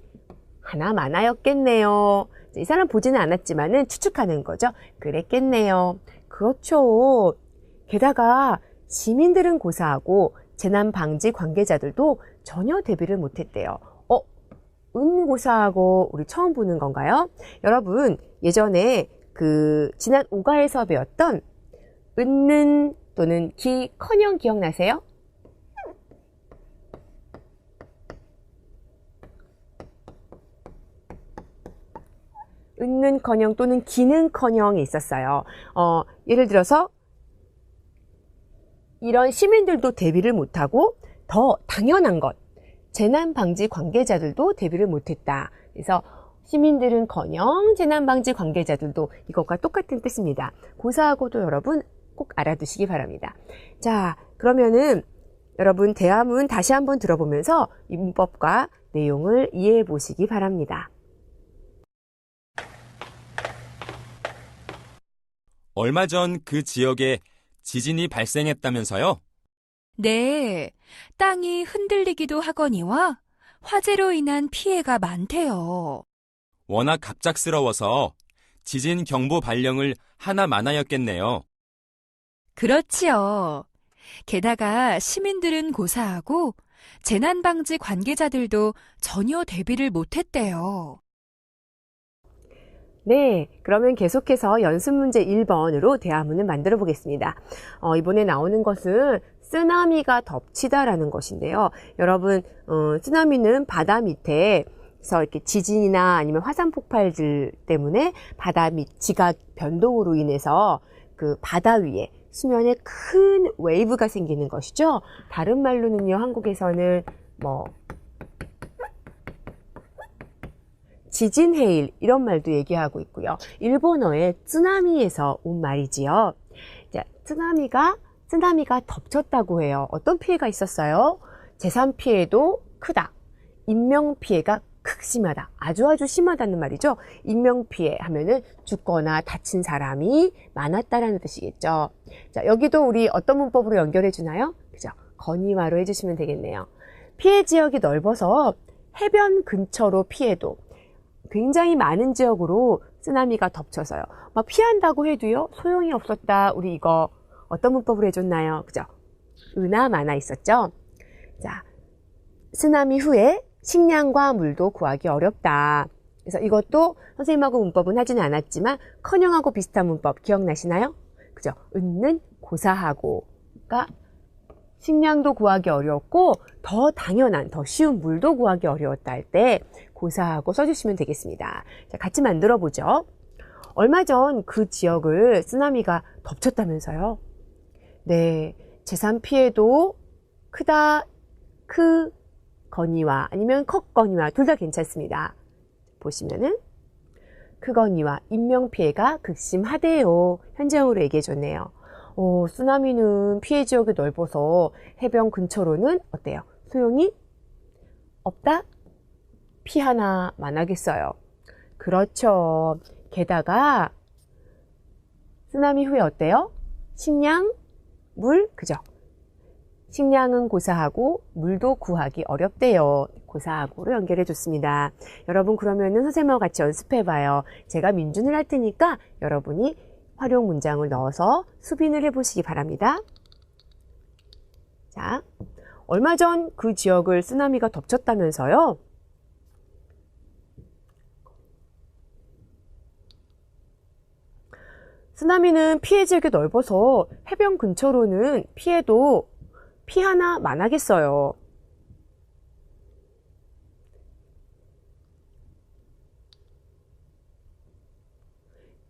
하나 마나였겠네요. 이 사람 보지는 않았지만은 추측하는 거죠. 그랬겠네요. 그렇죠. 게다가 시민들은 고사하고 재난방지 관계자들도 전혀 대비를 못했대요. 은고사하고 우리 처음 보는 건가요? 여러분, 예전에 지난 5과에서 배웠던 은는 또는 기커녕 기억나세요? 은는커녕 또는 기는커녕이 있었어요. 예를 들어서 이런 시민들도 대비를 못하고 더 당연한 것, 재난방지 관계자들도 대비를 못했다. 그래서 시민들은커녕 재난방지 관계자들도 이것과 똑같은 뜻입니다. 고사하고도 여러분 꼭 알아두시기 바랍니다. 자, 그러면은 여러분 대화문 다시 한번 들어보면서 이 문법과 내용을 이해해 보시기 바랍니다. 얼마 전 그 지역에 지진이 발생했다면서요? 네, 땅이 흔들리기도 하거니와 화재로 인한 피해가 많대요. 워낙 갑작스러워서 지진 경보 발령을 하나 마나였겠네요. 그렇지요. 게다가 시민들은 고사하고 재난방지 관계자들도 전혀 대비를 못했대요. 네, 그러면 계속해서 연습문제 1번으로 대화문을 만들어 보겠습니다. 이번에 나오는 것은 쓰나미가 덮치다라는 것인데요. 여러분, 쓰나미는 바다 밑에서 이렇게 지진이나 아니면 화산 폭발들 때문에 바다 밑 지각 변동으로 인해서 그 바다 위에 수면에 큰 웨이브가 생기는 것이죠. 다른 말로는요, 한국에서는 지진 해일 이런 말도 얘기하고 있고요. 일본어의 쓰나미에서 온 말이지요. 자, 쓰나미가 덮쳤다고 해요. 어떤 피해가 있었어요? 재산 피해도 크다. 인명 피해가 극심하다. 아주 심하다는 말이죠. 인명 피해 하면은 죽거나 다친 사람이 많았다라는 뜻이겠죠. 자, 여기도 우리 어떤 문법으로 연결해 주나요? 그죠? 건의화로 해주시면 되겠네요. 피해 지역이 넓어서 해변 근처로 피해도 굉장히 많은 지역으로 쓰나미가 덮쳐서요. 막 피한다고 해도요, 소용이 없었다. 우리 이거 어떤 문법으로 해줬나요? 그죠? 은하 마나 있었죠? 자, 쓰나미 후에 식량과 물도 구하기 어렵다. 그래서 이것도 선생님하고 문법은 하지는 않았지만 커녕하고 비슷한 문법 기억나시나요? 그죠? 은는 고사하고가 식량도 구하기 어려웠고 더 당연한, 더 쉬운 물도 구하기 어려웠다 할 때 고사하고 써주시면 되겠습니다. 자, 같이 만들어 보죠. 얼마 전 그 지역을 쓰나미가 덮쳤다면서요? 네, 재산 피해도 크다, 거니와 아니면 컥거니와 둘 다 괜찮습니다. 보시면은 크거니와 인명피해가 극심하대요. 현재형으로 얘기해 줬네요. 쓰나미는 피해 지역이 넓어서 해변 근처로는 어때요? 소용이 없다? 피하나 마나겠어요. 그렇죠. 게다가 쓰나미 후에 어때요? 식량, 물, 그죠? 식량은 고사하고 물도 구하기 어렵대요. 고사하고로 연결해 줬습니다. 여러분 그러면은 선생님하고 같이 연습해 봐요. 제가 민준을 할 테니까 여러분이 활용 문장을 넣어서 수빈을 해 보시기 바랍니다. 자, 얼마 전 그 지역을 쓰나미가 덮쳤다면서요? 쓰나미는 피해 지역이 넓어서 해변 근처로는 피해도 피하나 마나겠어요.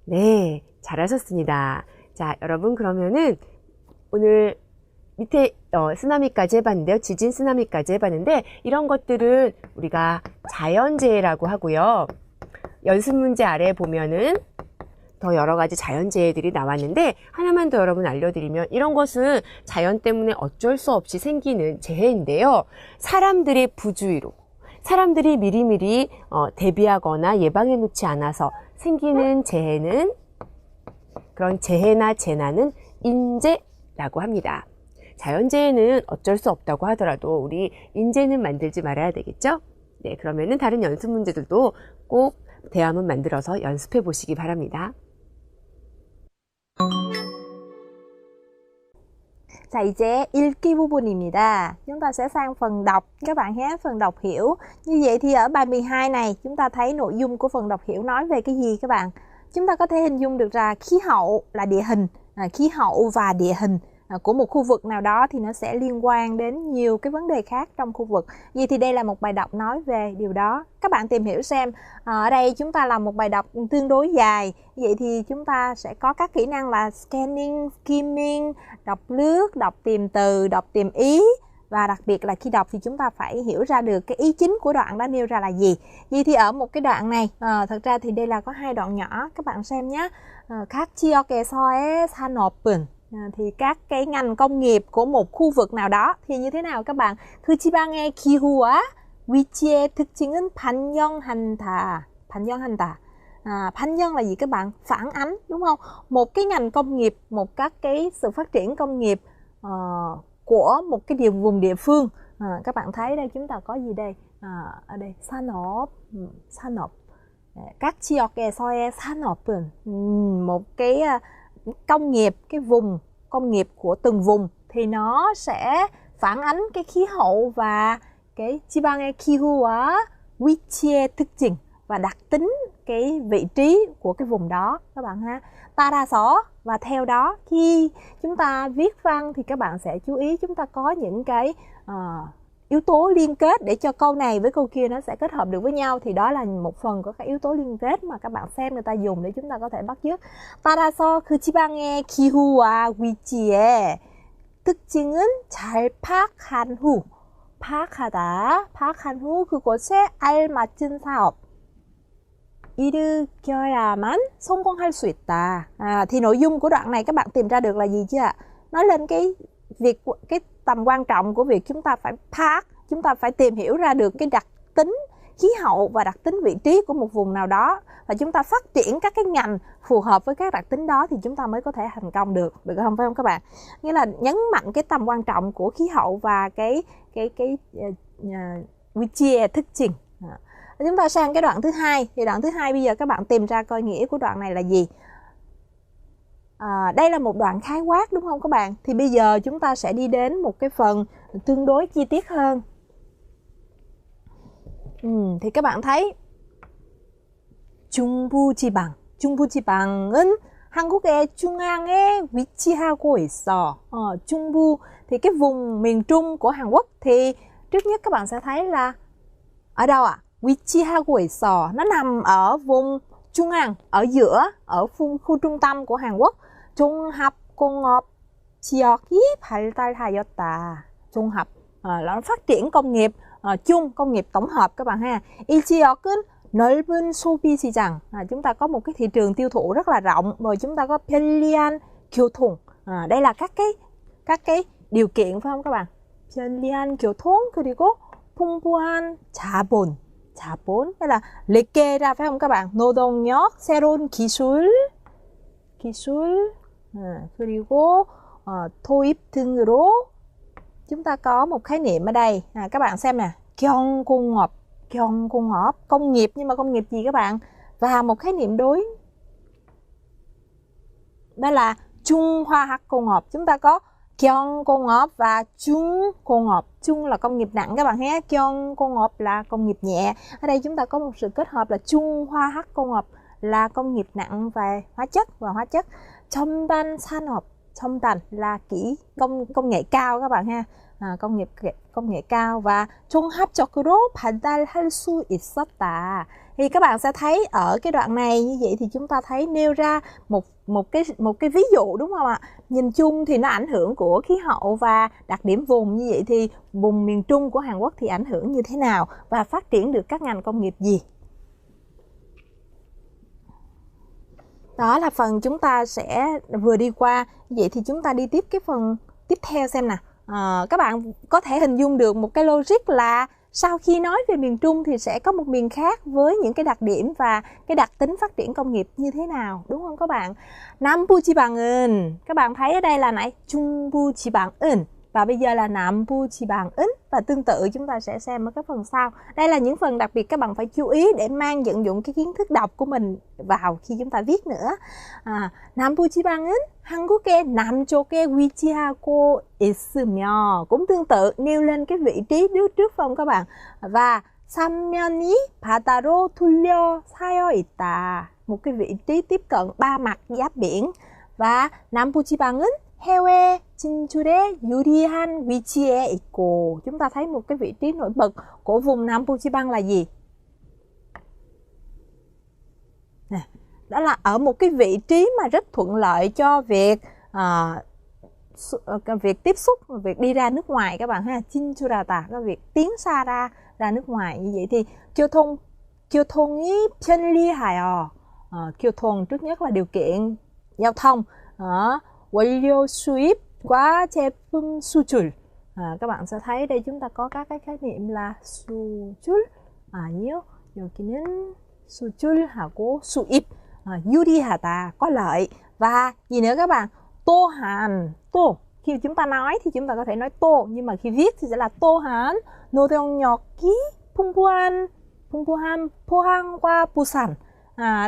네, 잘하셨습니다. 자, 여러분 그러면은 오늘 밑에 쓰나미까지 해봤는데요. 지진 쓰나미까지 해봤는데 이런 것들은 우리가 자연재해라고 하고요. 연습 문제 아래에 보면은 더 여러 가지 자연재해들이 나왔는데 하나만 더 여러분 알려드리면 이런 것은 자연 때문에 어쩔 수 없이 생기는 재해인데요. 사람들의 부주의로 사람들이 미리미리 대비하거나 예방해 놓지 않아서 생기는 재해는 그런 재해나 재난은 인재라고 합니다. 자연재해는 어쩔 수 없다고 하더라도 우리 인재는 만들지 말아야 되겠죠? 네, 그러면은 다른 연습 문제들도 꼭 대화문 만들어서 연습해 보시기 바랍니다.자, 이제 읽기 부분입니다. Chúng ta sẽ sang phần đọc các bạn nhé, phần đọc hiểu. Như vậy thì ở bài 12 này chúng ta thấy nội dung của phần đọc hiểu nói về cái gì các bạn? Chúng ta có thể hình dung được ra khí hậu là địa hình, khí hậu và địa hình của một khu vực nào đó thì nó sẽ liên quan đến nhiều cái vấn đề khác trong khu vực. Vậy thì đây là một bài đọc nói về điều đó. Các bạn tìm hiểu xem, ở đây chúng ta làm một bài đọc tương đối dài. Vậy thì chúng ta sẽ có các kỹ năng là scanning, skimming, đọc lướt, đọc tìm từ, đọc tìm ý. Và đặc biệt là khi đọc thì chúng ta phải hiểu ra được cái ý chính của đoạn đó nêu ra là gì. Vậy thì ở một cái đoạn này, thật ra thì đây là có 2 đoạn nhỏ, các bạn xem nhé. Các 지역에서의 산업은 thì các cái ngành công nghiệp của một khu vực nào đó thì như thế nào các bạn? 그 지방의 기후와 위치의 특징은 반영한다. 반영 là gì các bạn? Phản ánh, đúng không? Một cái ngành công nghiệp, một các cái sự phát triển công nghiệp của một cái vùng địa phương. Các bạn thấy đây chúng ta có gì đây? Ở đây 산업. Các 지역에서의 산업은 một cái công nghiệp, cái vùng công nghiệp của từng vùng thì nó sẽ phản ánh cái khí hậu và cái 지방의 기후와 위치의 특징 và đặc tính cái vị trí của cái vùng đó các bạn ha. 따라서 và theo đó khi chúng ta viết văn thì các bạn sẽ chú ý chúng ta có những cái yếu tố liên kết để cho câu này với câu kia nó sẽ kết hợp được với nhau, thì đó là một phần của các yếu tố liên kết mà các bạn xem người ta dùng để chúng ta có thể bắt chước. 따라서 그 지방의 기후와 위치의 특징은 잘 파악한 후, 파악한 후 그곳에 알맞은 사업 일으켜야만 성공할 수 있다. Thì nội dung của đoạn này các bạn tìm ra được là gì chưa ạ? Nói lên cái tầm quan trọng của việc chúng ta phải park, chúng ta phải tìm hiểu ra được cái đặc tính khí hậu và đặc tính vị trí của một vùng nào đó, và chúng ta phát triển các cái ngành phù hợp với các đặc tính đó thì chúng ta mới có thể thành công được không, phải không các bạn? Nghĩa là nhấn mạnh cái tầm quan trọng của khí hậu và cái 위치의 특징. Chúng ta sang cái đoạn thứ hai. Thì đoạn thứ hai bây giờ các bạn tìm ra coi nghĩa của đoạn này là gì. Đây là một đoạn khái quát đúng không các bạn? Thì bây giờ chúng ta sẽ đi đến một cái phần tương đối chi tiết hơn. Thì các bạn thấy 중부지방은 한국의 중앙에 위치하고 있어. 중부 thì cái vùng miền trung của Hàn Quốc, thì trước nhất các bạn sẽ thấy là ở đâu ạ? 위치하고 있어. Nó nằm ở vùng trung ương, ở giữa, ở khu trung tâm của Hàn Quốc. 종합공업 지역이 발달하였다. 종합 là phát triển công nghiệp chung, công nghiệp tổng hợp các bạn ha. 이 지역은 넓은 소비 시장. Chúng ta có một cái thị trường tiêu thụ rất là rộng, rồi chúng ta có 편리한 교통. Đây là các cái điều kiện phải không các bạn? 편리한 교통 그리고 풍부한 자본. 자본 hay là liệt kê ra phải không các bạn? 노동력, 새로운 기술, 그리고 도입 등으로 chúng ta có một khái niệm ở đây. Các bạn xem nè, 경공업, công nghiệp, nhưng mà công nghiệp gì các bạn? Và một khái niệm đối, đó là 중화학공업. Chúng ta có 경공업 và 중공업. Trung là công nghiệp nặng các bạn nhé, 경공업 là công nghiệp nhẹ. Ở đây chúng ta có một sự kết hợp là 중화학공업 là công nghiệp nặng về hóa chất. 첨단 산업, 첨단 là công nghệ cao các bạn ha. công nghệ cao. Và 종합적으로 발달할 수 있었다. Thì các bạn sẽ thấy ở cái đoạn này như vậy thì chúng ta thấy nêu ra một cái ví dụ, đúng không ạ? Nhìn chung thì nó ảnh hưởng của khí hậu và đặc điểm vùng, như vậy thì vùng miền Trung của Hàn Quốc thì ảnh hưởng như thế nào và phát triển được các ngành công nghiệp gì? Đó là phần chúng ta sẽ vừa đi qua. Vậy thì chúng ta đi tiếp cái phần tiếp theo xem nè. Các bạn có thể hình dung được một cái logic là sau khi nói về miền Trung thì sẽ có một miền khác với những cái đặc điểm và cái đặc tính phát triển công nghiệp như thế nào, đúng không các bạn? 남부지방은, các bạn thấy ở đây là này, 중부지방은, và bây giờ là 남부지방은, và tương tự chúng ta sẽ xem ở các phần sau. Đây là những phần đặc biệt các bạn phải chú ý để mang vận dụng cái kiến thức đọc của mình vào khi chúng ta viết nữa. 남부지방은 한국의 남쪽에 위치하고 있으며, cũng tương tự nêu lên cái vị trí trước phần các bạn. và 삼면이 바다로 둘러싸여 있다, một cái vị trí tiếp cận ba mặt giáp biển. và 남부지방은 해외 진출에 유리한 위치에 있고, chúng ta thấy một cái vị trí nổi bật của vùng 남부지방 là gì? Đó là ở một cái vị trí mà rất thuận lợi cho việc tiếp xúc, việc đi ra nước ngoài các bạn ha. 진출하다, cái việc tiến xa ra nước ngoài. Như vậy thì 교통이 편리하여, 교통 trước nhất là điều kiện giao thông. 원료 수입과 제품 수출. các bạn sẽ thấy đây chúng ta có các cái khái niệm là 수출, 아니요, 여기는 수출하고 수입. 유리하다, có lợi. Và gì nữa các bạn? 또한, khi chúng ta nói thì chúng ta có thể nói tô, nhưng mà khi viết thì sẽ là 또한 노동력이 풍부한 포항과 부산.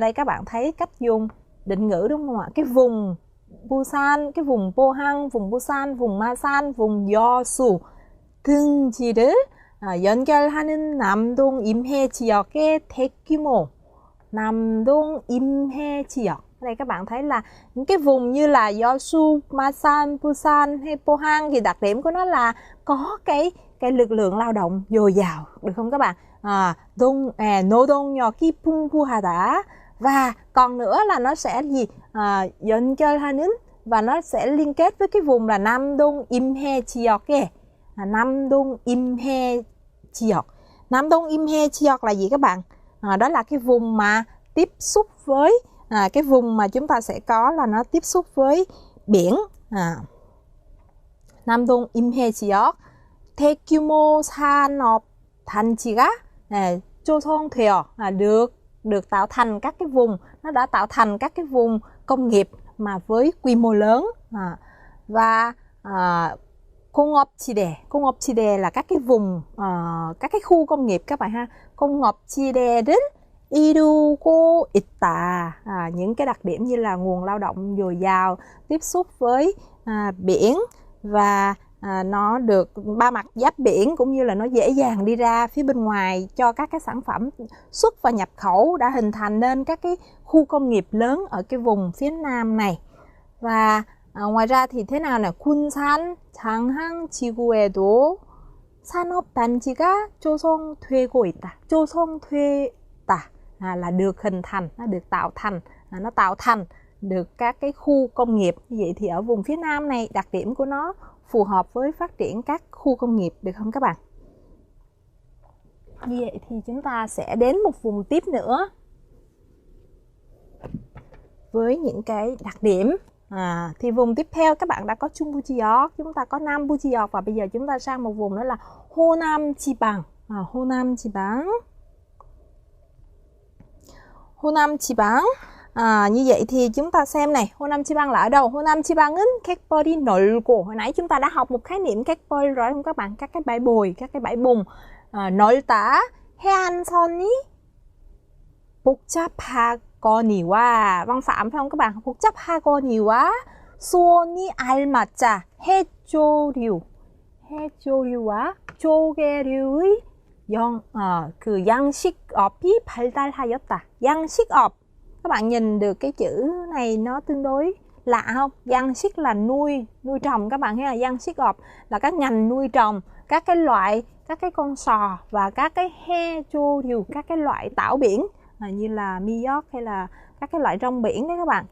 Đây các bạn thấy cách dùng định ngữ đúng không ạ? Cái vùng Busan, cái vùng Pohang, vùng Busan, vùng Masan, vùng 여수 등지를 연결하는 남동 임해 지역의 대규모 남동 임해 지역. Đây các bạn thấy là những cái vùng như là Yeosu, Masan, Busan hay Pohang thì đặc điểm của nó là có cái lực lượng lao động dồi dào, được không các bạn? 노동력이 풍부하다. Và còn nữa là nó sẽ gì? 연결하는, và nó sẽ liên kết với cái vùng là 남동 임해 지역에. 남동 임해 지역. 남동 임해 지역 là gì các bạn? Đó là cái vùng mà tiếp xúc với cái vùng mà chúng ta sẽ có là nó tiếp xúc với biển. 남동 임해 지역 대규모 산업 단지가 조성되어, được tạo thành các cái vùng, nó đã tạo thành các cái vùng công nghiệp mà với quy mô lớn. Và 공업지대 là các cái vùng, các cái khu công nghiệp các bạn ha. 공업지대를 이루고 있다. Những cái đặc điểm như là nguồn lao động dồi dào, tiếp xúc với biển, và nó được ba mặt giáp biển, cũng như là nó dễ dàng đi ra phía bên ngoài cho các cái sản phẩm xuất và nhập khẩu, đã hình thành nên các cái khu công nghiệp lớn ở cái vùng phía nam này. Và ngoài ra thì thế nào nè? 군산, 장항 지구에도 산업단지가 조성되고 있다. 조성되다 là được hình thành, nó được tạo thành, nó tạo thành được các cái khu công nghiệp. Như vậy thì ở vùng phía nam này đặc điểm của nó phù hợp với phát triển các khu công nghiệp, được không các bạn? Như vậy thì chúng ta sẽ đến một vùng tiếp nữa với những cái đặc điểm Thì vùng tiếp theo các bạn đã có Trung Bộ 지역, chúng ta có Nam Bộ 지역 và bây giờ chúng ta sang một vùng nữa là Hồ Nam 지방. Hồ Nam 지방. Hồ Nam 지방. Như vậy thì chúng ta xem này, Hồ Nam 지방 là ở đâu? Hồ Nam 지방은 갯벌이 넓고, hồi nãy chúng ta đã học một khái niệm 갯벌 rồi không các bạn? Các cái bãi bồi, các cái bãi bùn. 넓다, 해안선이 복잡하거니와, văn phạm phải không các bạn? 복잡하거니와 수온이 알맞자 해조류, 해조류와 조개류의 그 양식업이 발달하였다. 양식업, các bạn nhìn được cái chữ này nó tương đối lạ không? 양식 là nuôi trồng các bạn thấy là 양식업 là các ngành nuôi trồng các cái loại, các cái con sò và các cái 해조류, các cái loại tảo biển như là mi역 hay là các cái loại rong biển đấy các bạn.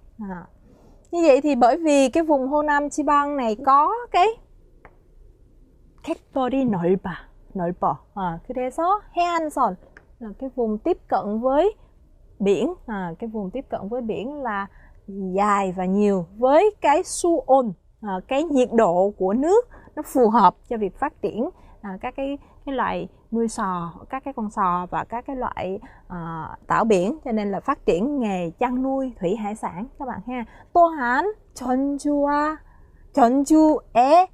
Như vậy thì bởi vì cái vùng Hồ Nam 지방 này có cái 갯벌이 넓어. 그래서 해안선 là cái vùng tiếp cận với biển, cái vùng tiếp cận với biển là dài và nhiều, với cái suon, cái nhiệt độ của nước nó phù hợp cho việc phát triển các cái loại nuôi sò, các cái con sò và các cái loại tảo biển, cho nên là phát triển nghề chăn nuôi thủy hải sản các bạn ha. 또한 전주의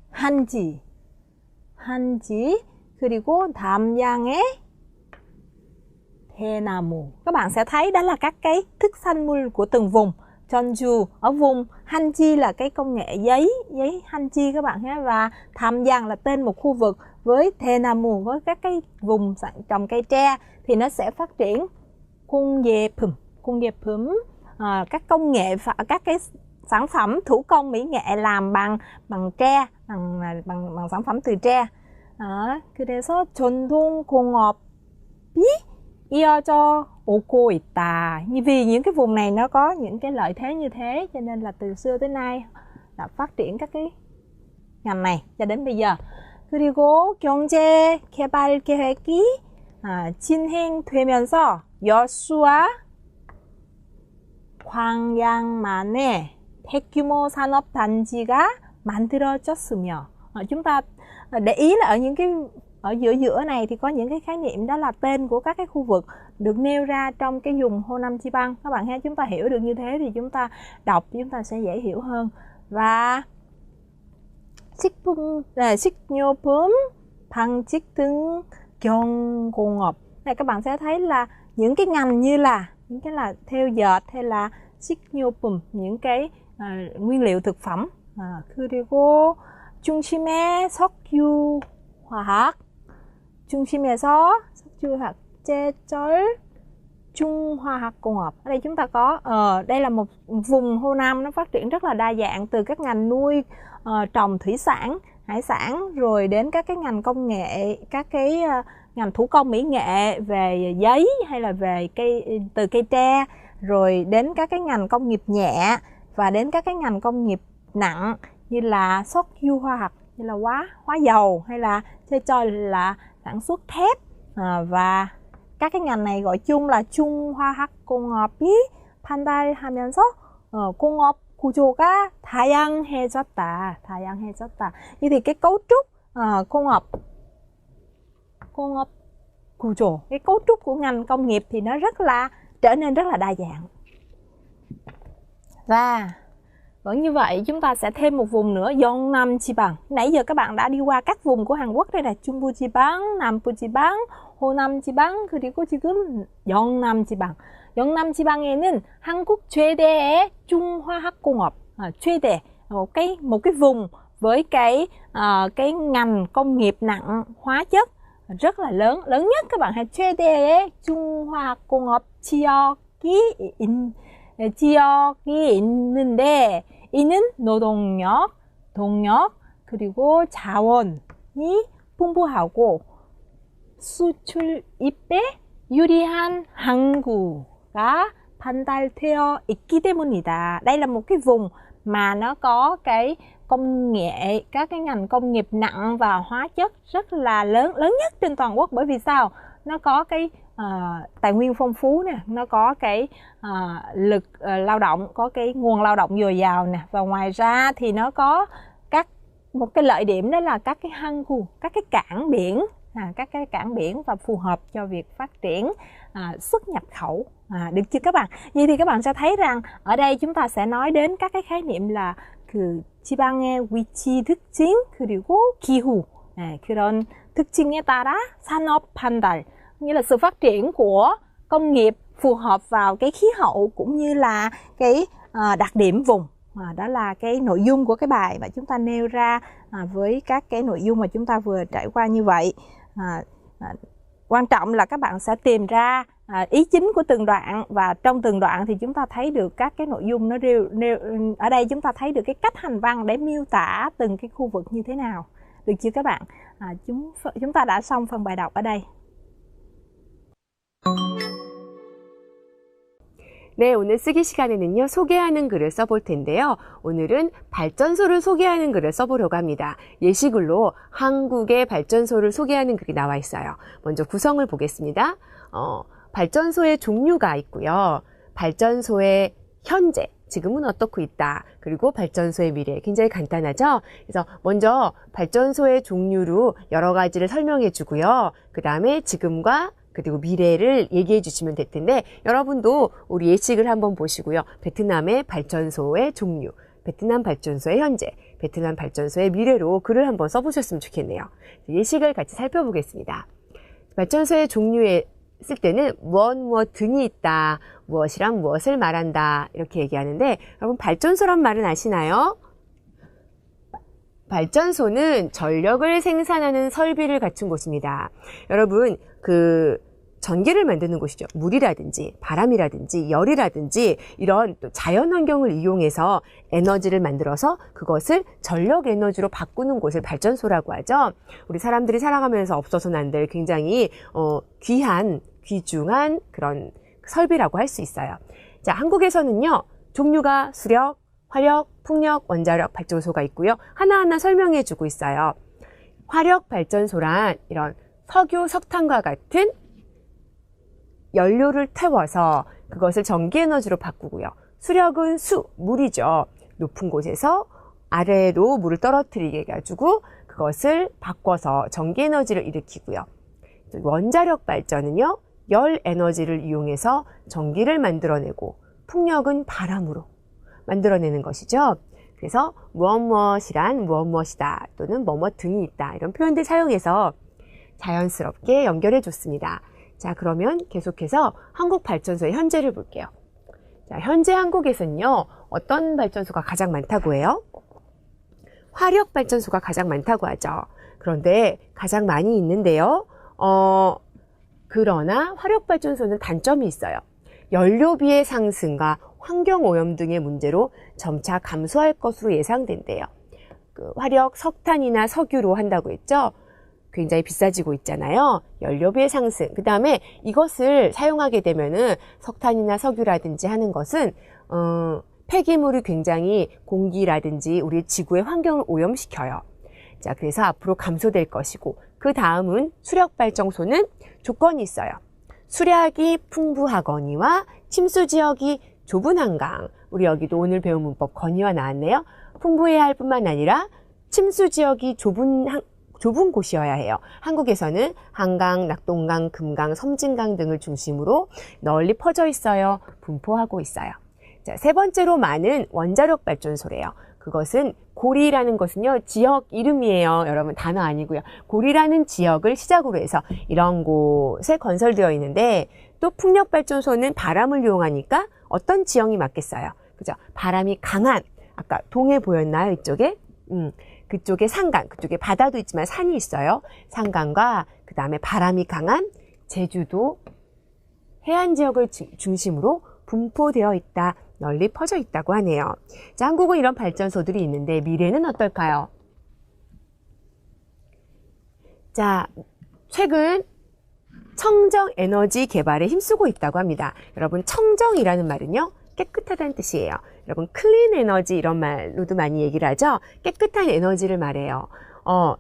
한지 그리고 담양의 대나무. Các bạn sẽ thấy đó là các cái thức xanh mul của từng vùng. Jeonju ở vùng, Hanji là cái công nghệ giấy Hanji các bạn nhé, và Damyang là tên một khu vực, với Daenamu với các cái vùng trồng cây tre thì nó sẽ phát triển công các công nghệ, các cái sản phẩm thủ công mỹ nghệ làm bằng tre, bằng sản phẩm từ tre. 그래서 전통 공업이 이어져 오고 있다. Vì những cái vùng này nó có những cái lợi thế như thế cho nên là từ xưa tới nay là phát triển các cái ngành này cho đến bây giờ. 그리고 경제 개발 계획이 진행되면서 여수와 광양만의 대규모 산업 단지가 만들어졌으며, chúng ta để ý là ở những cái ở giữa này thì có những cái khái niệm, đó là tên của các cái khu vực được nêu ra trong cái vùng Hồ Nam 지방. Các bạn ha, chúng ta hiểu được như thế thì chúng ta đọc chúng ta sẽ dễ hiểu hơn. Và 식료품, 방직 등 경공업. Này các bạn sẽ thấy là những cái ngành như là những cái là thêu dệt hay là 식료품, những cái nguyên liệu thực phẩm. 그리고 중심에 석유화학, 중심에서 석유화학, 제철, 중화학공업. Ở đây chúng ta có đây là một vùng Hồ Nam nó phát triển rất là đa dạng, từ các ngành nuôi trồng thủy sản, hải sản, rồi đến các cái ngành công nghệ, các cái ngành thủ công mỹ nghệ về giấy hay là về từ cây tre, rồi đến các cái ngành công nghiệp nhẹ và đến các cái ngành công nghiệp nặng như là 석유화학, như là hóa dầu, hay là 제철 là sản xuất thép, và các cái ngành này gọi chung là 중화학공업이 발달하면서 공업 구조가 다양해졌다. Như thì cái cấu trúc 공업 구조, cái cấu trúc của ngành công nghiệp thì nó trở nên rất là đa dạng. Và vẫn như vậy chúng ta sẽ thêm một vùng nữa, Yeongnam 지방. Nãy giờ các bạn đã đi qua các vùng của Hàn Quốc đây là Trung 지방, Nam 지방, Honam 지방, 그리고 지금 Yeongnam 지방. Yeongnam 지방에는 한국 최대의 중화학공업, 최대, một cái vùng với cái ngành công nghiệp nặng hóa chất rất là lớn nhất các bạn. 최대의 중화학공업 지역이 있는데 이는 동력 그리고 자원이 풍부하고 수출입에 유리한 항구가 발달되어 있기 때문이다. Đây là một cái vùng mà nó có cái công nghệ, các cái ngành công nghiệp nặng và hóa chất rất là lớn nhất trên toàn quốc. Bởi vì sao? Nó có cái tài nguyên phong phú nè, nó có cái lực lao động, có cái nguồn lao động dồi dào nè, và ngoài ra thì nó có một cái lợi điểm đó là các cái hang gu, các cái cảng biển, các cái cảng biển và phù hợp cho việc phát triển xuất nhập khẩu. Được chưa các bạn? Vậy thì các bạn sẽ thấy rằng ở đây chúng ta sẽ nói đến các cái khái niệm là 그 지방의 위치 특징 그리고 기후, 그런 특징에 따라 산업 판달, nghĩa là sự phát triển của công nghiệp phù hợp vào cái khí hậu cũng như là cái đặc điểm vùng. Đó là cái nội dung của cái bài mà chúng ta nêu ra với các cái nội dung mà chúng ta vừa trải qua như vậy. Quan trọng là các bạn sẽ tìm ra ý chính của từng đoạn, và trong từng đoạn thì chúng ta thấy được các cái nội dung nó nêu ở đây chúng ta thấy được cái cách hành văn để miêu tả từng cái khu vực như thế nào. Được chưa các bạn? Chúng ta đã xong phần bài đọc ở đây. 네, 오늘 쓰기 시간에는요, 소개하는 글을 써볼 텐데요. 오늘은 발전소를 소개하는 글을 써보려고 합니다. 예시글로 한국의 발전소를 소개하는 글이 나와 있어요. 먼저 구성을 보겠습니다. 발전소의 종류가 있고요. 발전소의 현재, 지금은 어떻고 있다. 그리고 발전소의 미래, 굉장히 간단하죠? 그래서 먼저 발전소의 종류로 여러 가지를 설명해 주고요. 그 다음에 지금과 그리고 미래를 얘기해 주시면 될 텐데, 여러분도 우리 예식을 한번 보시고요. 베트남의 발전소의 종류, 베트남 발전소의 현재, 베트남 발전소의 미래로 글을 한번 써보셨으면 좋겠네요. 예식을 같이 살펴보겠습니다. 발전소의 종류에 쓸 때는 무엇 등이 있다, 무엇이랑 무엇을 말한다, 이렇게 얘기하는데, 여러분 발전소란 말은 아시나요? 발전소는 전력을 생산하는 설비를 갖춘 곳입니다. 여러분, 전기를 만드는 곳이죠. 물이라든지 바람이라든지 열이라든지 이런 또 자연 환경을 이용해서 에너지를 만들어서 그것을 전력 에너지로 바꾸는 곳을 발전소라고 하죠. 우리 사람들이 살아가면서 없어서는 안 될 굉장히 귀중한 그런 설비라고 할 수 있어요. 자, 한국에서는요, 종류가 수력, 화력, 풍력, 원자력 발전소가 있고요. 하나하나 설명해 주고 있어요. 화력 발전소란 이런 석유, 석탄과 같은 연료를 태워서 그것을 전기 에너지로 바꾸고요. 수력은 물이죠. 높은 곳에서 아래로 물을 떨어뜨리게 해가지고 그것을 바꿔서 전기 에너지를 일으키고요. 원자력 발전은요, 열 에너지를 이용해서 전기를 만들어내고, 풍력은 바람으로 만들어내는 것이죠. 그래서 무엇이란 무엇이다, 또는 뭐뭐 등이 있다, 이런 표현들 사용해서 자연스럽게 연결해 줬습니다. 자, 그러면 계속해서 한국 발전소의 현재를 볼게요. 자, 현재 한국에서는요, 어떤 발전소가 가장 많다고 해요? 화력 발전소가 가장 많다고 하죠. 그런데 가장 많이 있는데요. 그러나 화력 발전소는 단점이 있어요. 연료비의 상승과 환경오염 등의 문제로 점차 감소할 것으로 예상된대요. 화력, 석탄이나 석유로 한다고 했죠. 굉장히 비싸지고 있잖아요. 연료비의 상승. 그 다음에 이것을 사용하게 되면은 석탄이나 석유라든지 하는 것은 폐기물이 굉장히 공기라든지 우리 지구의 환경을 오염시켜요. 자, 그래서 앞으로 감소될 것이고, 그 다음은 수력 발전소는 조건이 있어요. 수량이 풍부하거니와 침수 지역이 좁은 한강. 우리 여기도 오늘 배운 문법 건의와 나왔네요. 풍부해야 할 뿐만 아니라 침수 지역이 좁은 곳이어야 해요. 한국에서는 한강, 낙동강, 금강, 섬진강 등을 중심으로 널리 퍼져 있어요. 분포하고 있어요. 자, 세 번째로 많은 원자력 발전소래요. 그것은 고리라는 것은요, 지역 이름이에요. 여러분, 단어 아니고요. 고리라는 지역을 시작으로 해서 이런 곳에 건설되어 있는데, 또 풍력 발전소는 바람을 이용하니까 어떤 지형이 맞겠어요? 그죠? 바람이 강한, 아까 동해 보였나요? 이쪽에? 그쪽에 산강, 그쪽에 바다도 있지만 산이 있어요. 산강과 그 다음에 바람이 강한 제주도 해안 지역을 중심으로 분포되어 있다, 널리 퍼져 있다고 하네요. 자, 한국은 이런 발전소들이 있는데 미래는 어떨까요? 자, 최근 청정 에너지 개발에 힘쓰고 있다고 합니다. 여러분, 청정이라는 말은요, 깨끗하다는 뜻이에요. 여러분, 클린 에너지 이런 말로도 많이 얘기를 하죠. 깨끗한 에너지를 말해요.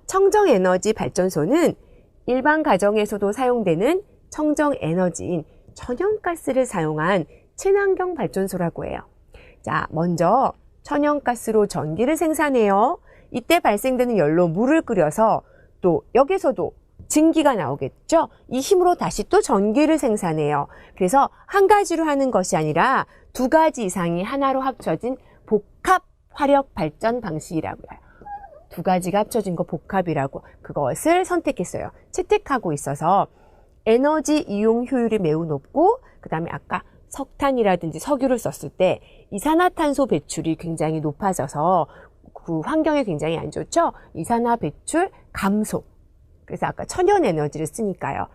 청정 에너지 발전소는 일반 가정에서도 사용되는 청정 에너지인 천연가스를 사용한 친환경 발전소라고 해요. 자, 먼저 천연가스로 전기를 생산해요. 이때 발생되는 열로 물을 끓여서 또 여기서도 증기가 나오겠죠? 이 힘으로 다시 또 전기를 생산해요. 그래서 한 가지로 하는 것이 아니라 두 가지 이상이 하나로 합쳐진 복합 화력 발전 방식이라고 해요. 두 가지가 합쳐진 거 복합이라고 그것을 선택했어요. 채택하고 있어서 에너지 이용 효율이 매우 높고 그 다음에 아까 석탄이라든지 석유를 썼을 때 이산화탄소 배출이 굉장히 높아져서 그 환경에 굉장히 안 좋죠? 이산화 배출 감소. 그래서 아까 천연 에너지를 쓰니까요.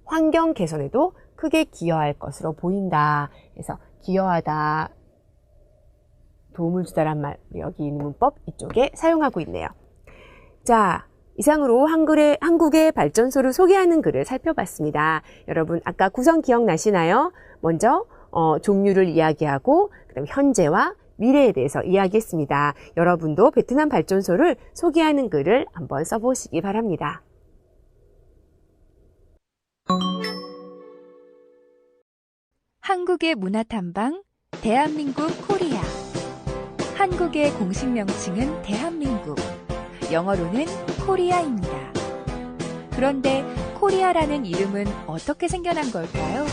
환경 개선에도 크게 기여할 것으로 보인다. 그래서 기여하다, 도움을 주다란 말, 여기 있는 문법 이쪽에 사용하고 있네요. 자, 이상으로 한국의 발전소를 소개하는 글을 살펴봤습니다. 여러분 아까 구성 기억나시나요? 먼저 종류를 이야기하고 그다음 현재와 미래에 대해서 이야기했습니다. 여러분도 베트남 발전소를 소개하는 글을 한번 써보시기 바랍니다. 한국의 문화탐방 대한민국 코리아. 한국의 공식 명칭은 대한민국, 영어로는 코리아입니다. 그런데 코리아라는 이름은 어떻게 생겨난 걸까요?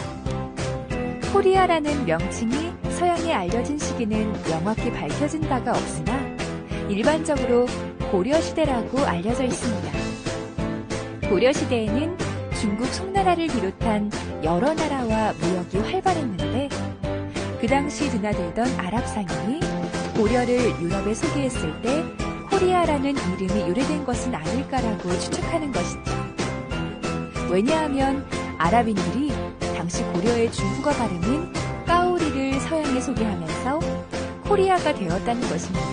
코리아라는 명칭이 서양에 알려진 시기는 명확히 밝혀진 바가 없으나 일반적으로 고려시대라고 알려져 있습니다. 고려시대에는 중국 송나라를 비롯한 여러 나라와 무역이 활발했는데 그 당시 드나들던 아랍 상인이 고려를 유럽에 소개했을 때 코리아라는 이름이 유래된 것은 아닐까라고 추측하는 것이죠. 왜냐하면 아랍인들이 당시 고려의 중국어 발음인 까오리를 서양에 소개하면서 코리아가 되었다는 것입니다.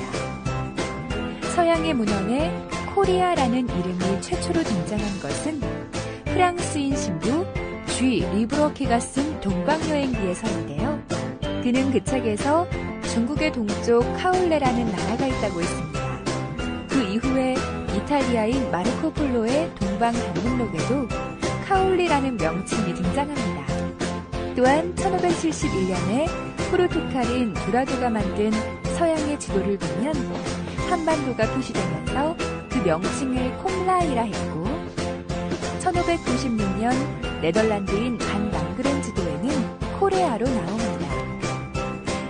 서양의 문헌에 코리아라는 이름이 최초로 등장한 것은 프랑스인 신부 쥐 리브로케가 쓴 동방여행기에서인데요. 그는 그 책에서 중국의 동쪽 카울레라는 나라가 있다고 했습니다. 그 이후에 이탈리아인 마르코 폴로의 동방방문록에도 카울리라는 명칭이 등장합니다. 또한 1571년에 포르투갈인 두라도가 만든 서양의 지도를 보면 한반도가 표시되면서 그 명칭을 콤라이라 했고 1596년 네덜란드인 반 랑그렌 지도에는 코레아로 나옵니다.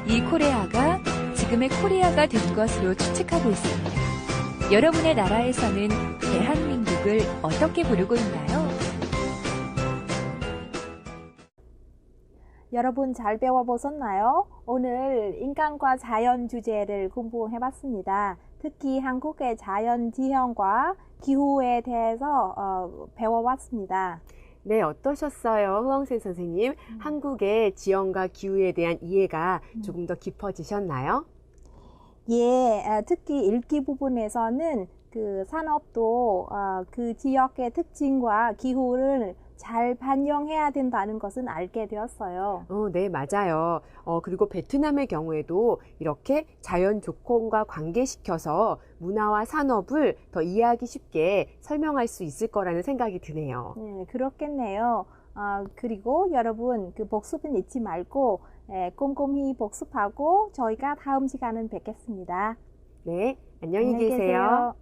이 코레아가 지금의 코리아가 된 것으로 추측하고 있습니다. 여러분의 나라에서는 대한민국을 어떻게 부르고 있나요? 여러분 잘 배워보셨나요? 오늘 인간과 자연 주제를 공부해봤습니다. 특히 한국의 자연 지형과 기후에 대해서 배워왔습니다. 네, 어떠셨어요? 후엉센 선생님. 한국의 지형과 기후에 대한 이해가 조금 더 깊어지셨나요? 예, 특히 읽기 부분에서는 그 산업도 그 지역의 특징과 기후를 잘 반영해야 된다는 것은 알게 되었어요. 네, 맞아요. 그리고 베트남의 경우에도 이렇게 자연 조건과 관계시켜서 문화와 산업을 더 이해하기 쉽게 설명할 수 있을 거라는 생각이 드네요. 네, 그렇겠네요. 그리고 여러분 그 복습은 잊지 말고 꼼꼼히 복습하고 저희가 다음 시간은 뵙겠습니다. 네, 안녕히 계세요.